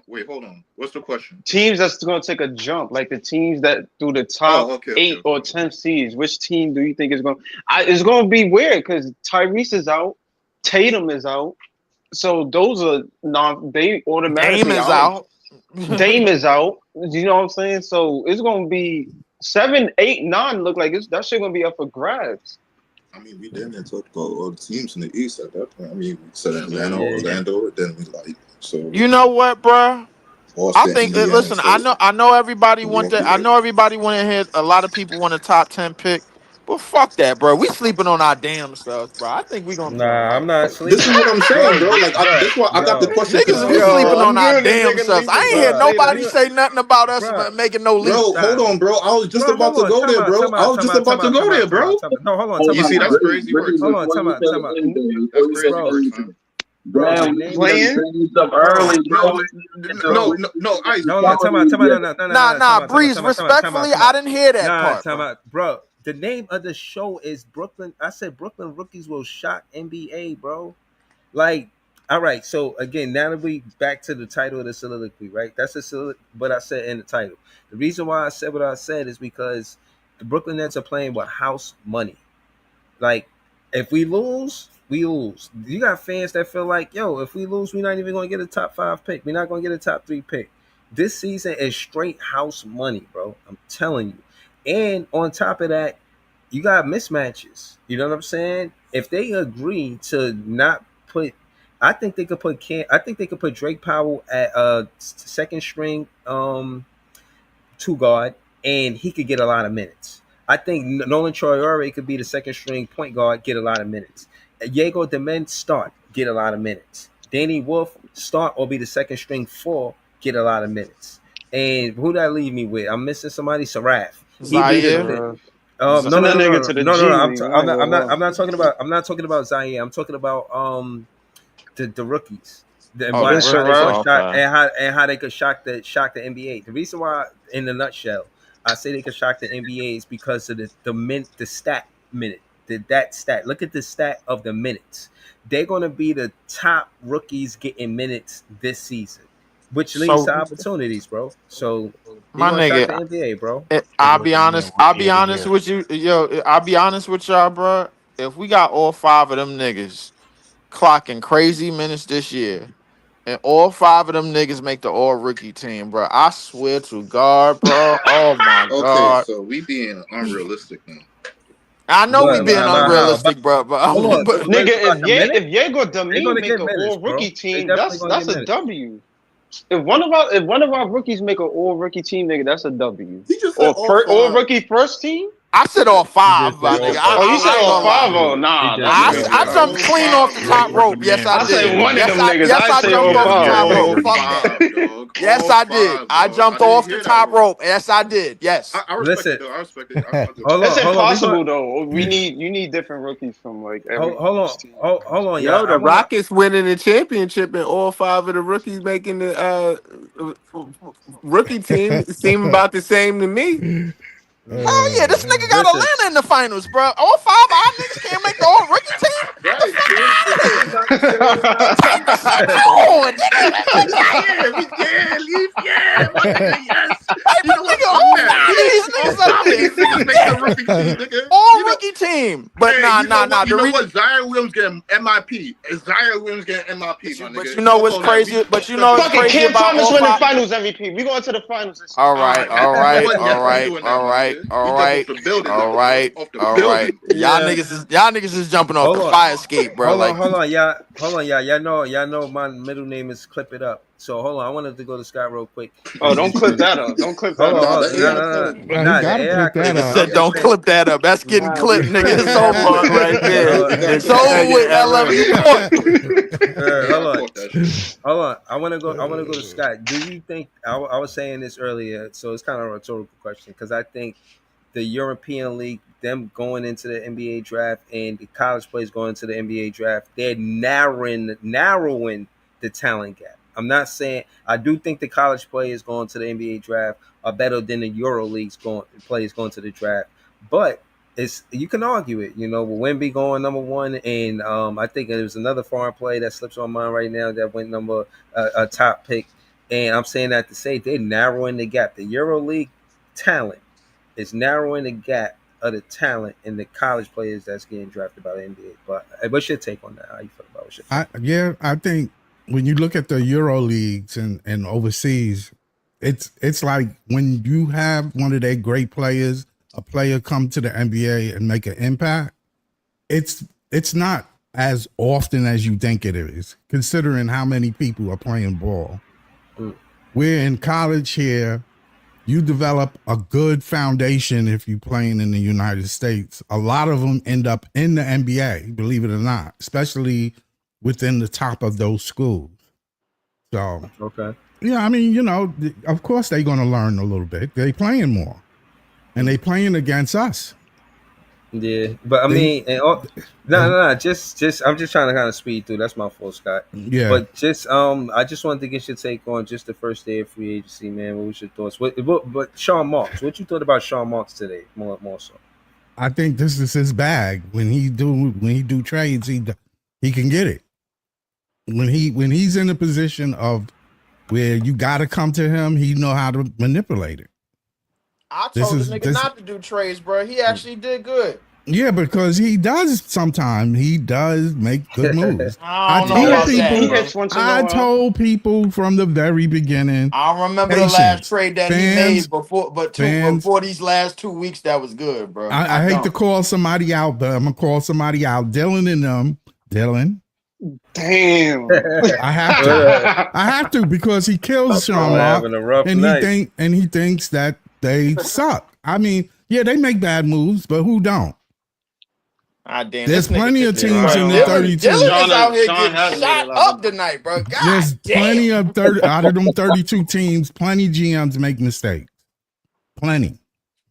Wait, hold on. What's the question? Teams that's going to take a jump, like the teams that do the top 8 or 10 seeds. Which team do you think is going? It's going to be weird because Tyrese is out, Tatum is out, so those are not. They automatically Dame is out. Dame is out. You know what I'm saying? So it's going to be 7, 8, 9. Look like that shit going to be up for grabs. I mean, we didn't talk about all the teams in the East at that point. I mean, we said Atlanta, Orlando, then we like so. You know what, bro? Boston, I think. Indiana, Listen, so I know everybody want that. I Milwaukee, know everybody want to hit. A lot of people want a top 10 pick, but fuck that, bro. We sleeping on our damn stuff, bro. I think we gonna. Nah, I'm not sleeping. This is what I'm saying, bro. Like, this is why I got the question. Niggas, we sleeping on our damn selves. I ain't hear nobody say nothing about us making no leap. Bro, hold on, bro. I was just about to go there, bro. I was just about to go there, bro. No, hold on. You see, that's crazy work. Hold on, time out. That's crazy work, man. Bro, playing stuff early, bro. No, Ice. Nah, Breeze, respectfully, I didn't hear that part. Time out, bro. The name of the show is Brooklyn. I said Brooklyn rookies will shock NBA, bro. Like, all right. So again, now that we back to the title of the soliloquy, right? That's what I said in the title. The reason why I said what I said is because the Brooklyn Nets are playing with house money. Like, if we lose, we lose. You got fans that feel like, yo, if we lose, we're not even going to get a top 5 pick. We're not going to get a top 3 pick. This season is straight house money, bro. I'm telling you. And on top of that, you got mismatches. You know what I'm saying? If they agree to not put, I think they could put Drake Powell at second string 2 guard, and he could get a lot of minutes. I think Nolan Traore could be the second string point guard, get a lot of minutes. Diego Demen start, get a lot of minutes. Danny Wolf start or be the second string 4, get a lot of minutes. And who did I leave me with? I'm missing somebody. Saraf. Zaire. I'm not talking about Zaire. I'm talking about the rookies. And how they could shock the NBA. The reason why, in a nutshell, I say they could shock the NBA is because of the stat minute. That stat. Look at the stat of the minutes. They're going to be the top rookies getting minutes this season, which leads to opportunities, bro. So my nigga, shock the NBA, bro. I'll be honest with you, yo. I'll be honest with y'all, bro. If we got all 5 of them niggas clocking crazy minutes this year, and all 5 of them niggas make the all rookie team, bro, I swear to God, bro. Oh my God. Okay, so we being unrealistic now. I know we being unrealistic, bro. But nigga, if Diego Demen make an all rookie team, that's a W. If one of our rookies make an all rookie team, nigga, that's a W. All rookie first team. I said all 5, my nigga. You said all 5? Oh, nah. I jumped clean off the top rope. Yes, I did. I said one of them niggas. Yes, I jumped off the top rope. Fuck that. Yes, I did. I jumped off the top rope. Yes, I did. Yes. I respect it, though. I respect it. It's impossible, though. You need different rookies from like every hold on, yo. The Rockets winning the championship and all 5 of the rookies making the rookie team seem about the same to me. Hell yeah, this nigga got Atlanta in the finals, bro. All 5 of our niggas can't make the all rookie team. Take the fuck out of here. Yes. You know what? Nigga, How many niggas make the rookie team, nigga? all rookie team. But Hey, nah. You The know reason, what? Zion Williams getting MIP. Zion Williams getting MIP, my nigga. but you know what's crazy? But you know what's Fuck it, crazy Cam about Thomas all winning five. Finals MVP. We going to the finals. This year. All right. Y'all niggas is jumping off the fire escape, bro. Hold on, y'all. Y'all know my middle name is Clip It Up. So hold on, I wanted to go to Scott real quick. Oh, don't clip that up. Don't clip that Hold up. on. Bro, you gotta clip that Nigga up. said, don't clip that up. That's getting clipped, nigga. It's over right there. It's over with LM. Hold on. I want to go to Scott. Do you think I was saying this earlier? So it's kind of a rhetorical question because I think the European League, them going into the NBA draft and the college players going into the NBA draft, they're narrowing the talent gap. I'm not saying I do think the college players going to the NBA draft are better than the Euro League's players going to the draft, but you can argue it. With Wemby going number one, and I think there was another foreign player that slips on mine right now that went a top pick, and I'm saying that to say they're narrowing the gap. The Euro League talent is narrowing the gap of the talent in the college players that's getting drafted by the NBA. But what's your take on that? How you feel about it? I think when you look at the Euro leagues and overseas, it's like when you have one of their great players, a player come to the NBA and make an impact, it's not as often as you think it is, considering how many people are playing ball. We're in college here. You develop a good foundation if you're playing in the United States. A lot of them end up in the NBA, believe it or not, especially within the top of those schools. So, okay. Yeah, I mean, of course they're going to learn a little bit. They're playing more. And they playing against us. Yeah, but I mean, just I'm just trying to kind of speed through. That's my fault, Scott. Yeah. But I just wanted to get your take on just the first day of free agency, man. What was your thoughts? But Sean Marks, what you thought about Sean Marks today, more so? I think this is his bag. When he do trades, he can get it. When he's in a position of where you got to come to him, he know how to manipulate it. I told the nigga not to do trades, bro. He actually did good. Yeah, because he does sometimes. He does make good moves. I told people from the very beginning. I remember the last trade that he made before these last 2 weeks. That was good, bro. I hate to call somebody out, but I'm gonna call somebody out. Dylan and them. Dylan. Damn. I have to because he kills Sean Mark, and he thinks that they suck. I mean, yeah, they make bad moves, but who don't? There's plenty of teams in the 32. Dylan is out here getting shot up tonight, bro. God There's plenty of out of them 32 teams. Plenty GMs make mistakes. Plenty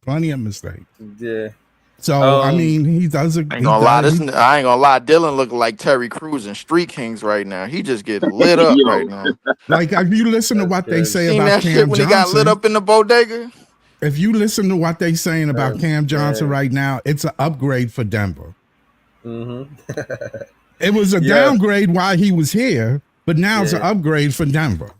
of mistakes. Yeah. So I mean, he does. I ain't gonna lie. I ain't gonna lie. Dylan looking like Terry Crews and Street Kings right now. He just getting lit up right now. Like if you listen to what they say Seen about that Cam shit when Johnson, he got lit up in the bodega. If you listen to what they saying about Cam Johnson right now, it's an upgrade for Denver. Mm-hmm. It was a downgrade while he was here, but now it's an upgrade for Denver.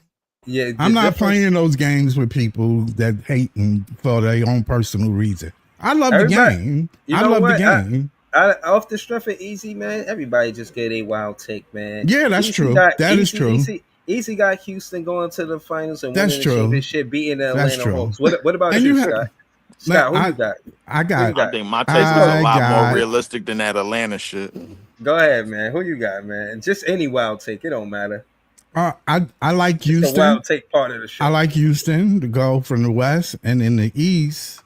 Yeah, I'm not playing those games with people that hate him for their own personal reason. I love the game. I love the game. Off the strength of Easy, man, everybody just get a wild take, man. Yeah, that's true. That is true. Easy got Houston going to the finals and that's winning true. the championship, beating the That's Atlanta true. Hawks. What about you, Scott? Scott, who you got? I think my take is a lot more realistic than that Atlanta shit. Go ahead, man. Who you got, man? Just any wild take. It don't matter. I like Houston. The wild take part of the show. I like Houston to go from the West, and in the East,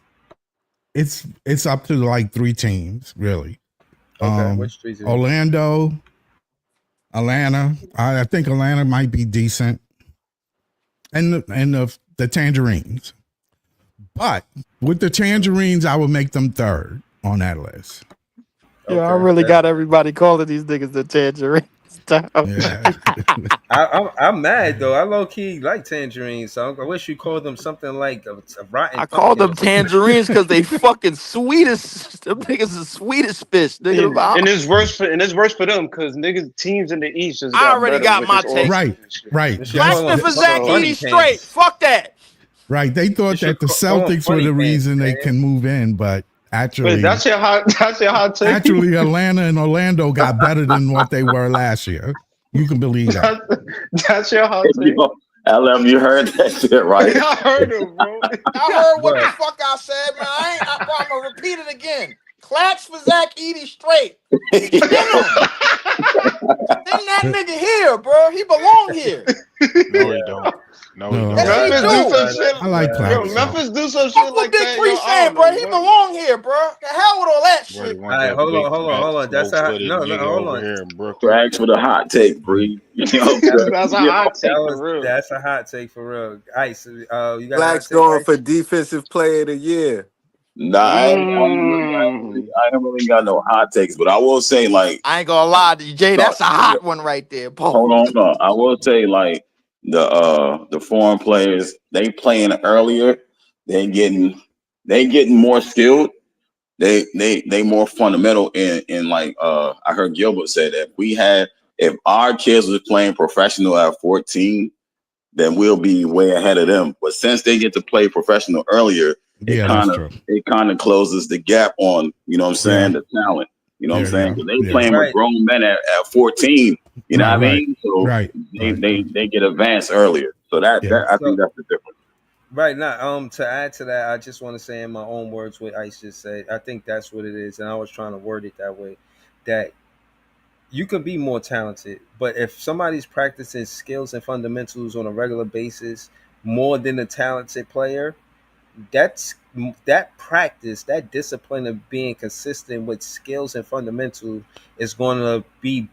it's up to like 3 teams really. Okay, which 3 teams? Orlando, Atlanta. I think Atlanta might be decent, and the Tangerines. But with the Tangerines, I would make them 3rd on that list. Yeah, I really got everybody calling these niggas the Tangerines. I'm mad though. I low key like tangerines, so I wish you called them something like a rotten. I called them tangerines because they fucking sweetest. Them niggas is sweetest fish. Nigga. And it's worse for them because niggas teams in the East just I already got my take. Right. Blacksmith is Zach straight. Fuck that. Right. They thought It's your that the phone Celtics were funny, the man, reason they man. can move in, but Wait, actually, that's your hot take. actually, Atlanta and Orlando got better than what they were last year. You can believe that. That's your hot take. Yo, LM, you heard that shit, right? I heard him, bro. I heard what the Right. fuck I said, man. I'm gonna repeat it again. Clacks for Zach Edey straight. Send that nigga here, bro. He belong here. No, he don't. No, he No. don't. Yes, he Memphis do do. some shit. I like Yo, Clax. Memphis do some shit Fuck what like Big that. Free Yo, I saying, don't bro. know, He bro. belong here, bro. The hell with all that Brody shit. want All right, that hold big on, hold on, fat hold on. That's a slow-footed no, nigga hold over on. here in Brooklyn. Drags for the hot take, Bree. You know, That's a you know, hot take for real. That's a hot take for real. Ice, you got a hot Black's take, going Ice? for defensive player of the year. Nah, I ain't really got no hot takes, but I will say, like, I ain't gonna lie to you, Jay. That's a hot one right there, hold Paul. on, no. I will say, like, the foreign players, they playing earlier, they getting more skilled. They more fundamental in like I heard Gilbert say that if our kids was playing professional at 14, then we'll be way ahead of them. But since they get to play professional earlier, Yeah, that's true. it kind of closes the gap on, you know what I'm saying, Yeah. the talent. You know what I'm Yeah, saying? yeah, 'Cause they yeah. playing with Right. grown men at 14. You know Right, what I right, mean? So right, right. they get advanced earlier. So that Yeah. I think that's the difference. Right now, to add to that, I just want to say in my own words what Ice just said. I think that's what it is, and I was trying to word it that way. That you can be more talented, but if somebody's practicing skills and fundamentals on a regular basis more than a talented player, that practice, that discipline of being consistent with skills and fundamentals is going to be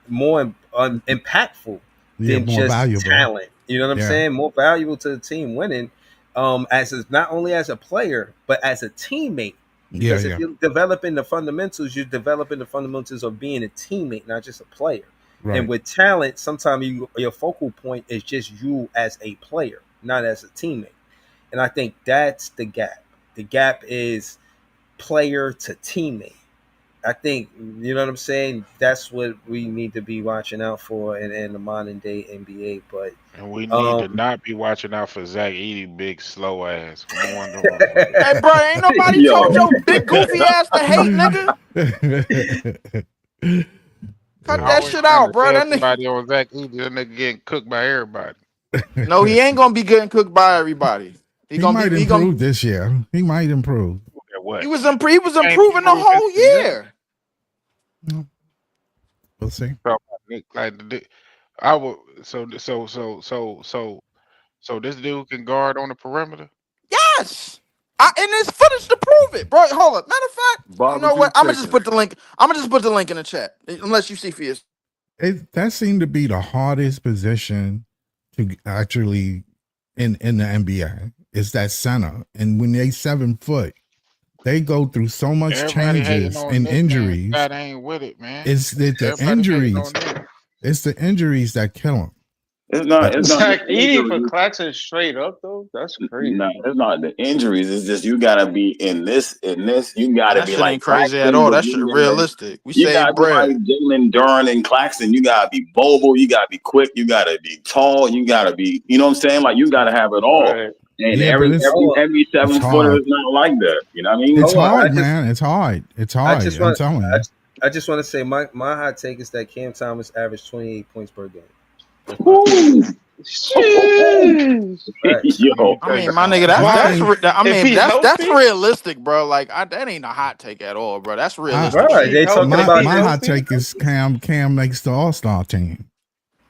more impactful Yeah, than more just valuable. talent. You know what I'm Yeah. saying? More valuable to the team winning, not only as a player but as a teammate. Yeah, Because yeah. if you're developing the fundamentals, you're developing the fundamentals of being a teammate, not just a player. Right. And with talent, sometimes your focal point is just you as a player, not as a teammate. And I think that's the gap. The gap is player to teammate. I think, you know what I'm saying? That's what we need to be watching out for in the modern day NBA. But And we need to not be watching out for Zach Edey, big slow ass. We don't want no motherfucker. Hey, bro, ain't nobody Yo. told your big goofy ass to hate, nigga. Cut I that always shit trying out, to bro. tell That nigga. somebody on Zach Edey, that nigga getting cooked by everybody. No, he ain't gonna be getting cooked by everybody. He might improve this year. He might improve. What? He was improving the improved whole this year. year. We'll see. So, like I will. So this dude can guard on the perimeter. Yes. And it's footage to prove it, bro. Hold up. Matter of fact, you know what? I'm gonna just put the link. In the chat, unless you see for yourself. That seemed to be the hardest position to actually in the NBA. It's that center, and when they 7 foot, they go through so much Everybody hating changes on and Nick, man. injuries. God ain't with it, man. It's the Everybody hating injuries. on Nick. It's the injuries that kill him. It's not Zach the Edey for injuries. Claxton straight up though. That's crazy. No, it's not the injuries. It's just you gotta be in this. You gotta That be shit like ain't crazy Claxton, at all. but That shit you realistic. We you save gotta be like bread. Jalen Duran and Claxton. You gotta be mobile. You gotta be quick. You gotta be tall. You gotta be. You know what I'm saying? Like you gotta have it all. Right. And Yeah, but it's 7 footer hard. is not like that. You know what I mean? It's Hold on, hard, man. It's hard. It's hard. I'm telling you. I just want to say my hot take is that Cam Thomas averaged 28 points per game. Yo, I mean, my nigga, that's realistic, bro. Like that ain't a hot take at all, bro. That's realistic. My hot take is Cam makes the All-Star team.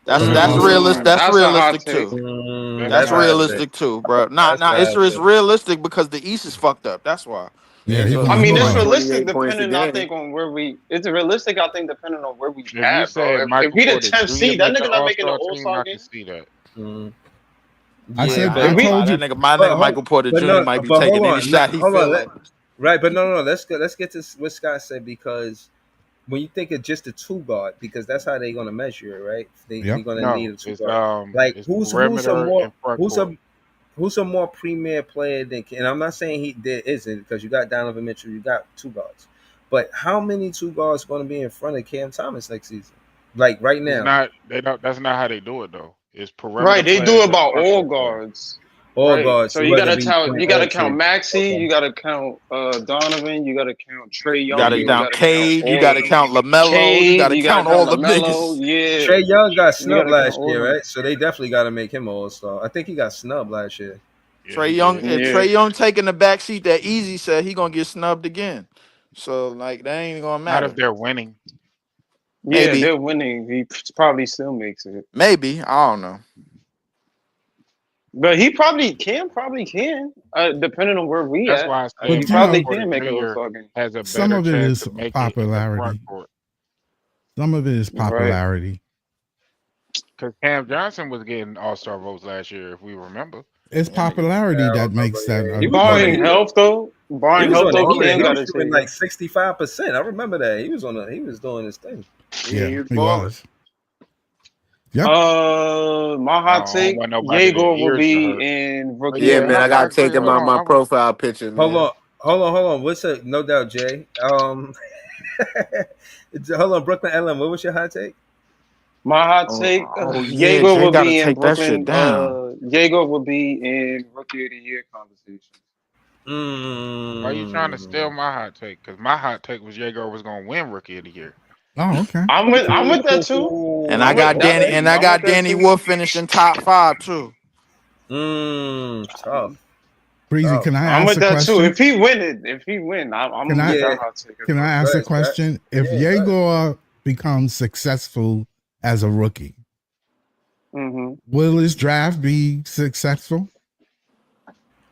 That's realistic. That's That's a hot realistic take. too. That's realistic too, bro. It's realistic because the East is fucked up. That's why. Yeah, I mean, it's realistic 28 points a depending, I game. think, on where we. It's realistic, I think, depending on where we you at, said bro. Michael If we the Porter 10th Jr. seed, that make nigga the not making the All-Star team, All-Star I game. can see that. I said, I I ain't gonna lie, told you. that nigga Michael Porter Jr. might be taking any shot he feel like. Right, but no. Let's get to what Scott said, because when you think of just a two guard, because that's how they're gonna measure it, right? They're gonna need a two guard. Like who's a more premier player than? And I'm not saying there isn't, because you got Donovan Mitchell, you got two guards, but how many two guards going to be in front of Cam Thomas next season? Like right now, They don't. That's not how they do it though. It's perimeter. Right, they do players it and about front all court players. guards. All Right. guards. So So you whether gotta it be count. point You gotta or count two. Maxey. Okay. You gotta count Donovan. You gotta count Trey You Young. gotta You Yeah. count gotta count Cade. You all of gotta them. count LaMelo. You Cade. gotta You gotta count all count them LaMelo. niggas. Yeah. Trey Young got You snubbed gotta count last all year, of them. right? So they definitely got to make him All Star. I think he got snubbed last year. Yeah, Trey he Young, did. if Yeah. Trey Young taking the back seat that Easy said, he gonna get snubbed again. So like that ain't gonna Not if matter. they're winning. Yeah, Maybe, they're winning. He probably still makes it. maybe I don't know. But he probably can, depending on where we That's at. why I But He said you Michael probably know, Porter can make it Jr. All-Star game. has a some better of it chance is to make it in the front popularity. court. Some of it is Right. popularity. Because Cam Johnson was getting All-Star votes last year, if we remember. It's Yeah, nigga. popularity Yeah, I that remember. makes that Yeah, a he was on vote. it. Barring health, though. He Barring was health, on though, it. Yeah, Cam he got was his shooting say. like 65%. I remember that. He was on a. He was doing his thing. Yeah, He was he balling. was. Yep. My I hot don't take: want nobody their Yegor will ears to be hurt. in But Rookie Yeah, of yeah, the man, I I Year. gotta agree. take him Hold out my on. profile picture, Hold man. on. Hold on. What's a no doubt, Jay? Hold on, Brooklyn LM. What was your hot take? My hot Oh, take: oh yeah, Yegor Jay will gotta be in take that shit Brooklyn. down. Yegor will be in Rookie of the Year conversation. Why you trying to steal Mm. my hot take? Because my hot take was Jaeger was going to win Rookie of the Year. Oh, okay. I'm with that too. And I got Danny, Okay. and I got Danny Wolf finishing top 5 too. Tough. Breezy, can I I'm ask with a that too. question? If he win, I'm Can I with that hot take. can I ask a question? If Yegor becomes successful as a rookie, Mm-hmm. will his draft be successful?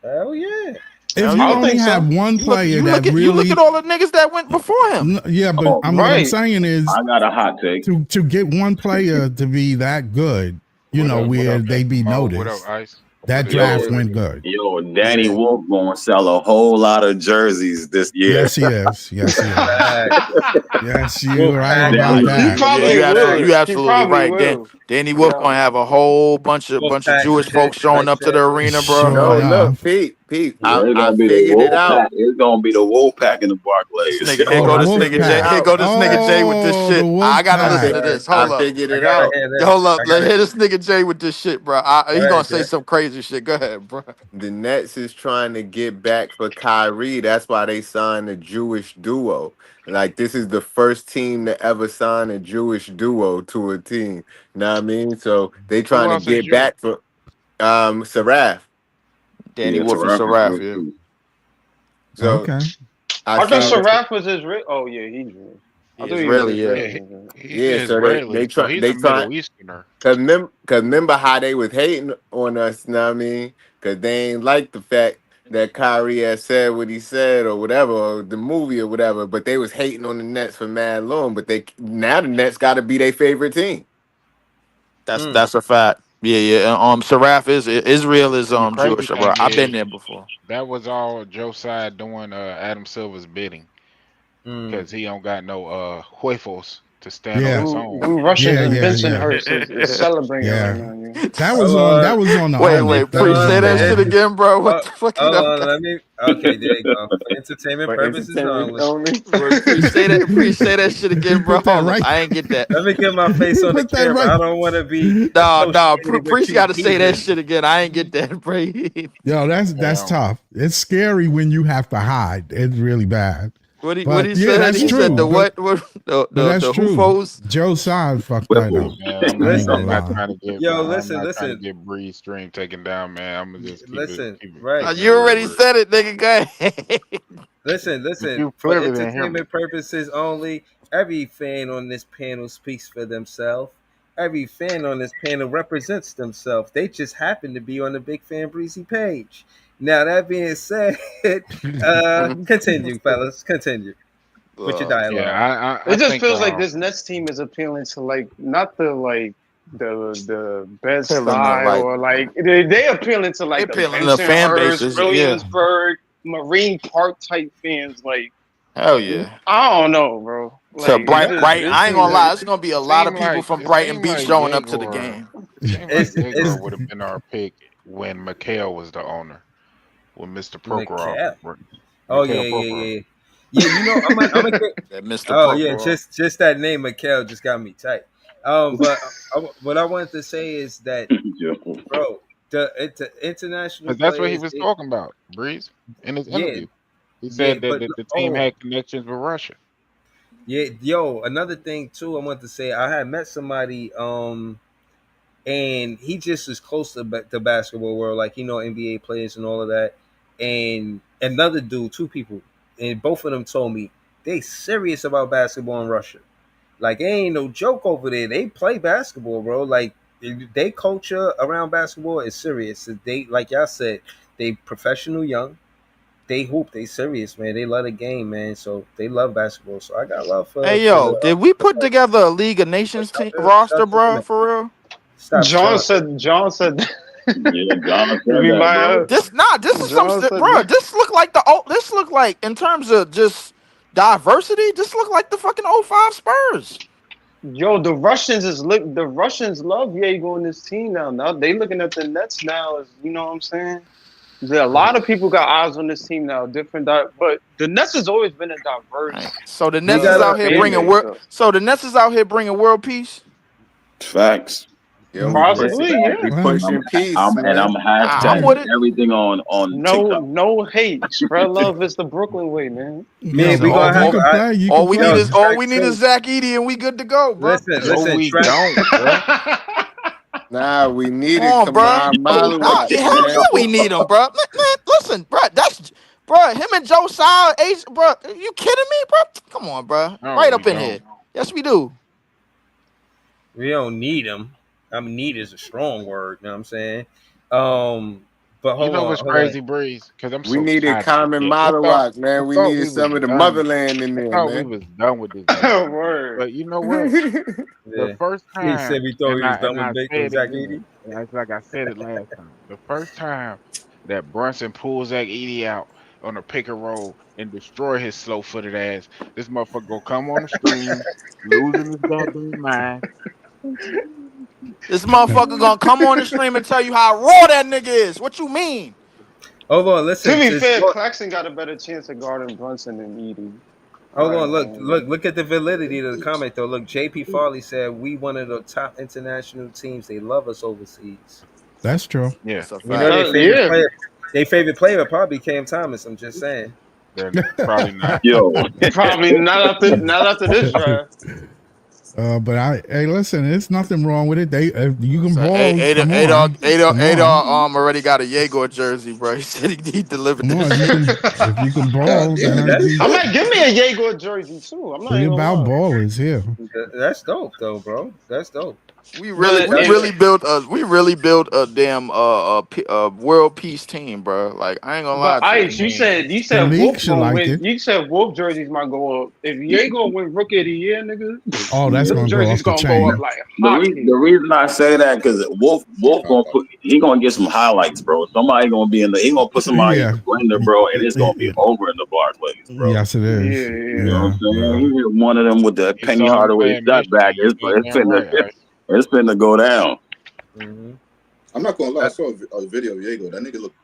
Hell yeah. If you only have one player that really, you look at all the niggas that went before him. Yeah, but Oh, what I'm saying is, I got a hot take. to get one player to be that good, you know, where they be noticed. What up, Ice? That draft went good. Yo, Danny Wolf gonna sell a whole lot of jerseys this year. Yes, he is. Yes, he is. Yes, you're right about Yeah, that. you absolutely right. Danny Wolf gonna have a whole bunch of Jewish folks showing up to the arena, bro. Sure No, look, Pete, Yeah, it's gonna I be the figured it out. Wolfpack. It's gonna be the Wolfpack in the Barclays. Here go this nigga Jay. Here go this nigga Jay with this shit. I gotta listen to this. Hold up. figured it out. Hold up. Let's hear this nigga Jay with this shit, bro. He gonna say some crazy shit. Go ahead, bro. The Nets is trying to get back for Kyrie. That's why they signed a Jewish duo. Like, this is the first team to ever sign a Jewish duo to a team. Know what I mean? So they trying else to is get Jewish? back for Saraf. Danny Wolf and Saraf, yeah. So okay. I thought Saraf was Israeli. Oh yeah, he's Jewish. I thought he was Israeli, Israeli. yeah. So they so try he's they a try Middle Easterner. cause remember how they was hating on us, know what I mean? Cause they ain't like the fact that Kyrie had said what he said or whatever, or the movie or whatever, but they was hating on the Nets for mad long. But now the Nets gotta be their favorite team. That's a fact. Yeah. Saraf is Israel is The crazy Jewish, bro. thing I've been is, there before. That was all Joe Side doing Adam Silver's bidding. Because he don't got no huevos to stand on his own. Them Russians and Vincent Hurst is celebrating Yeah. right now. That was on the Wait, please say that shit again, bro. What the fuck? Hold on, let me. Okay, there you go. For entertainment purposes only. Please say that shit again, bro. Right. I ain't get that. Let me get my face on the Put that camera. right. I don't want to be. No. Priest got to say that shit again. I ain't get that, bro. Yo, that's tough. It's scary when you have to hide. It's really bad. What he But, said? that's He true. said the But- what? but that's The true. hoofos. Joe Side fucked that up. Yeah, I ain't Listen, gonna I'm not lie. trying to get. Yo, I'm listen, not trying listen. to get Breeze Stream taken down, man. I'm gonna just keep it. Right. You already said it, nigga. Go ahead. Listen. You For clearly didn't hear me. entertainment purposes only, every fan on this panel speaks for themselves. Every fan on this panel represents themselves. They just happen to be on the Big Fan Breezy page. Now, that being said, continue, fellas. Continue with your dialogue. Yeah, I It just think, feels like this Nets team is appealing to not the best Appealing to, style or they appealing to They the appealing to Vincent fan Hurst, bases, yeah. Williamsburg, Marine Park type fans. Hell yeah. I don't know, bro. So Bright, it I ain't gonna seems lie. It's gonna be a lot of people from it Brighton seemed Beach like showing up to the Yegor- game. It seemed like Yegor would have been our pick when McHale was the owner, when Mr. Prokhorov. Oh Mikhail yeah. Prokhorov. Yeah, you know, I'm gonna get. That Mr. Oh yeah, Prokhorov. just that name, Mikhail, just got me tight. But what I wanted to say is that, bro, the international Because that's what he players, was talking about, Breeze, in his yeah, interview. He said that but the team oh, had connections with Russia. yeah, yo, another thing too, I want to say, I had met somebody, and he just is close to the basketball world, like NBA players and all of that, and another dude, two people, and both of them told me they serious about basketball in Russia. Like, it ain't no joke over there. They play basketball, bro. Like, they culture around basketball is serious. They, like y'all said, they professional young. They hoop. They serious, man. They love the game, man. So they love basketball. So I got love for. Hey yo, did we put together a League of Nations team roster, bro? For real? John said. Yeah, John said We that, might bro. have. This is some John shit, said bro. This look like this look like, in terms of just diversity, this look like the fucking 05 Spurs. Yo, the Russians love Diego on this team now. Now they looking at the Nets now, as you know what I'm saying. There a lot of people got eyes on this team now, but the Nets has always been a diverse. So the Nets is out here bringing world. So the Nets is out here bringing world peace. Facts. Yo, Possibly, yeah. we pushing peace, man. And I'm hashtagging everything on TikTok. No hate. Spread love is the Brooklyn way, man. Yeah, we gonna have. All we need is Zach Edey, and we good to go, bro. Listen, we don't, bro. Nah, we need it. Come on, Come bro. on, Malowitz, Hell man. yeah, we need him, bro. Man, listen, bro. Him and Joe Tsai, bro. Are you kidding me, bro? Come on, bro. No, Right we up in don't. here. Yes, we do. We don't need him. I mean, need is a strong word. You know what I'm saying? But hold You know on, what's hold crazy, on. Breeze? Because I'm We so needed tired of Common this shit. Malowitz, man. We thought needed we some was of the done. motherland in I there, thought we man. was done with this. nigga. Word. But you know what? Yeah. The first He time, said we thought and he was I done and I with say it Zach again, Edey. and it's like I said it last time. The first time that Brunson pulls Zach Edey out on a pick and roll and destroy his slow-footed ass, this motherfucker gonna come on the stream, losing his goddamn mind. This motherfucker gonna come on the stream and tell you how raw that nigga is. What you mean? Hold on, listen. To be just fair, look- Claxton got a better chance of guarding Brunson than Edey. Hold on, look at the validity of the comment though. Look, JP Farley said we one of the top international teams. They love us overseas. That's true. Yeah. We know their favorite Yeah. player. Their favorite player probably Cam Thomas. I'm just saying. Then probably not. Yo, Probably not after this draft. But hey, listen, there's nothing wrong with it. You can ball. Adar already got a Jaeger jersey, bro. He said he delivered Come on, this. if you can ball, then I might give me a Jaeger jersey too. I'm not we even about gonna lie. ballers here. That's dope though, bro. That's dope. We really built a damn world peace team, bro. Like, I ain't gonna lie But to Ice, you said The league Wolf should gonna like win. it. You said Wolf jerseys might go up. If Jaeger win Rookie of the Year, nigga, Oh, that's them gonna go jerseys off the gonna go chain. up like the hotcakes. reason I say that because Wolf he gonna get some highlights, bro. Somebody gonna be he gonna put somebody in the blender, bro, and it's gonna be over in the Barclays, bro. Yes, it is. Yeah, You know what I'm saying? He hit one of them with the Penny all Hardaway fan shot back. mission. It's finna go down. Mm-hmm. I'm not gonna lie. I saw a video of Diego. That nigga look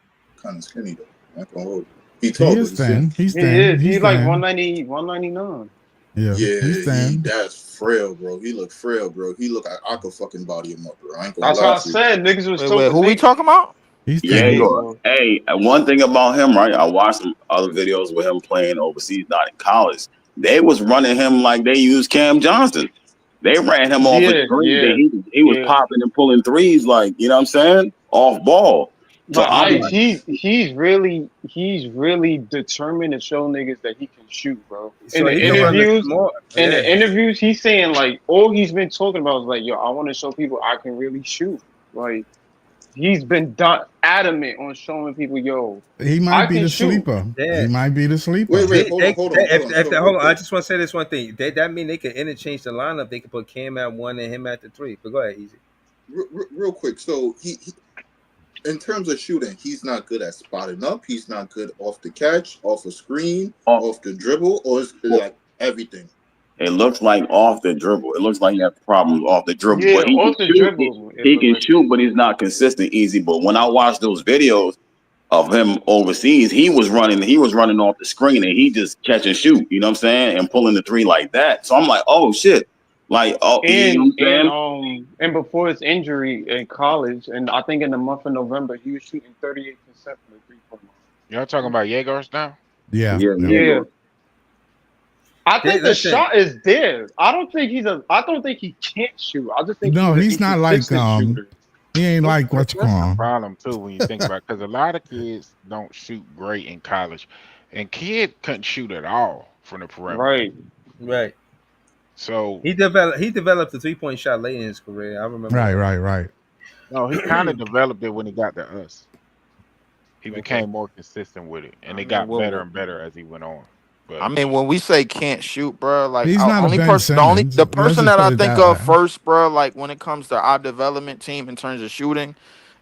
kind of skinny though. I'm not gonna hold you. He He tall, is but thin. He's He thin. is. He's like thin. 190, 199. Yeah, he's thin. That's frail, bro. He look frail, bro. He look like I could fucking body him up, bro. I ain't gonna That's lie what I to you. said. Niggas was Wait, who we talking about? He's Yeah, thin. hey, one thing about him, right? I watched some other videos with him playing overseas, not in college. They was running him like they used Cam Johnson. They ran him off a three. He was popping and pulling threes, like, you know what I'm saying? Off ball. So But I'm Ice, like, he's really determined to show niggas that he can shoot, bro. So In the he can run the interviews, small- in yeah. the interviews, he's saying like all he's been talking about is like, yo, I want to show people I can really shoot. Like, he's been adamant on showing people, yo, He I might be can the shoot. sleeper. Yeah. He might be the sleeper. Wait, hold on. Hold on. I just want to say this one thing. That mean they could interchange the lineup. They could put Cam at 1 and him at the 3. But go ahead, Easy. Real quick. So he in terms of shooting, he's not good at spotting up. He's not good off the catch, off a screen, off the dribble, or is it like everything? it looks like off the dribble. It looks like he has problems off the dribble. Yeah, But he off can the shoot. dribble. He can shoot, but he's not consistent, Easy. But when I watched those videos of him overseas, he was running off the screen and he just catch and shoot, you know what I'm saying? And pulling the three like that. So I'm like, oh shit. Like, oh, you know what I'm saying? And before his injury in college, and I think in the month of November, he was shooting 38% from the 3-point line. Y'all talking about Yegors now? Yeah. Yeah. I think the Listen. shot is there. I don't think he can't shoot. I just think No, he's he's not like shooter. he ain't like what you That's call the him. problem too when you think about it, because a lot of kids don't shoot great in college, and Kid couldn't shoot at all from the perimeter. Right. So he developed the 3-point shot late in his career. I remember. Right. no, he kind of developed it when he got to us. He became more consistent with it, and it got better and better as he went on. But I mean, when we say can't shoot, bro, like He's not a Ben Simmons. the Let's person just that put I it think that of way. first, bro, like when it comes to our development team in terms of shooting,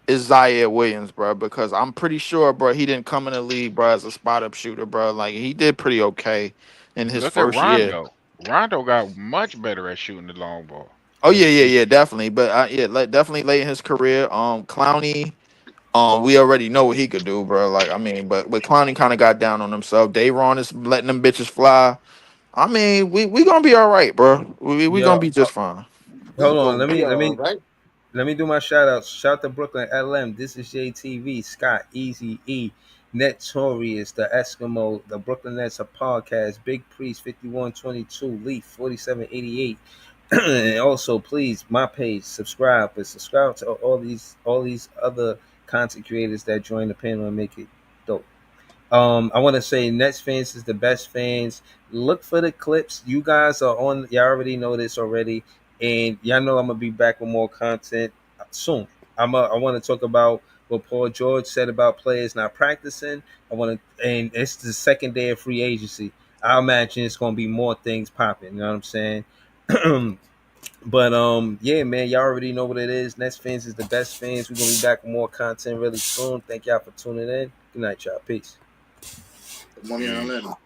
is Zaire Williams, bro, because I'm pretty sure, bro, he didn't come in the league, bro, as a spot up shooter, bro. Like he did pretty okay in his look at first year. Rondo. Rondo got much better at shooting the long ball. Oh yeah, definitely. But definitely late in his career. Clowney, we already know what he could do, bro. Like I mean, but Clowney kind of got down on himself. Dayron is letting them bitches fly. I mean, we gonna be all right, bro. We gonna be just fine. Hold on, let me do my shout outs. Shout out to Brooklyn LM. This is JTV, Scott, Easy E, Netorious, the Eskimo, the Brooklyn Nets, a podcast, Big Priest 5122, Leaf 4788. And also, please, my page, subscribe, but subscribe to all these other content creators that join the panel and make it dope. I want to say Nets fans is the best fans. Look for the clips. You guys are on. Y'all already know this already, and y'all know I'm gonna be back with more content soon. I want to talk about what Paul George said about players not practicing. And it's the second day of free agency. I imagine it's gonna be more things popping. You know what I'm saying? But yeah, man, y'all already know what it is. Nets fans is the best fans. We're gonna be back with more content really soon. Thank y'all for tuning in. Good night, y'all. Peace. Money on Atlanta.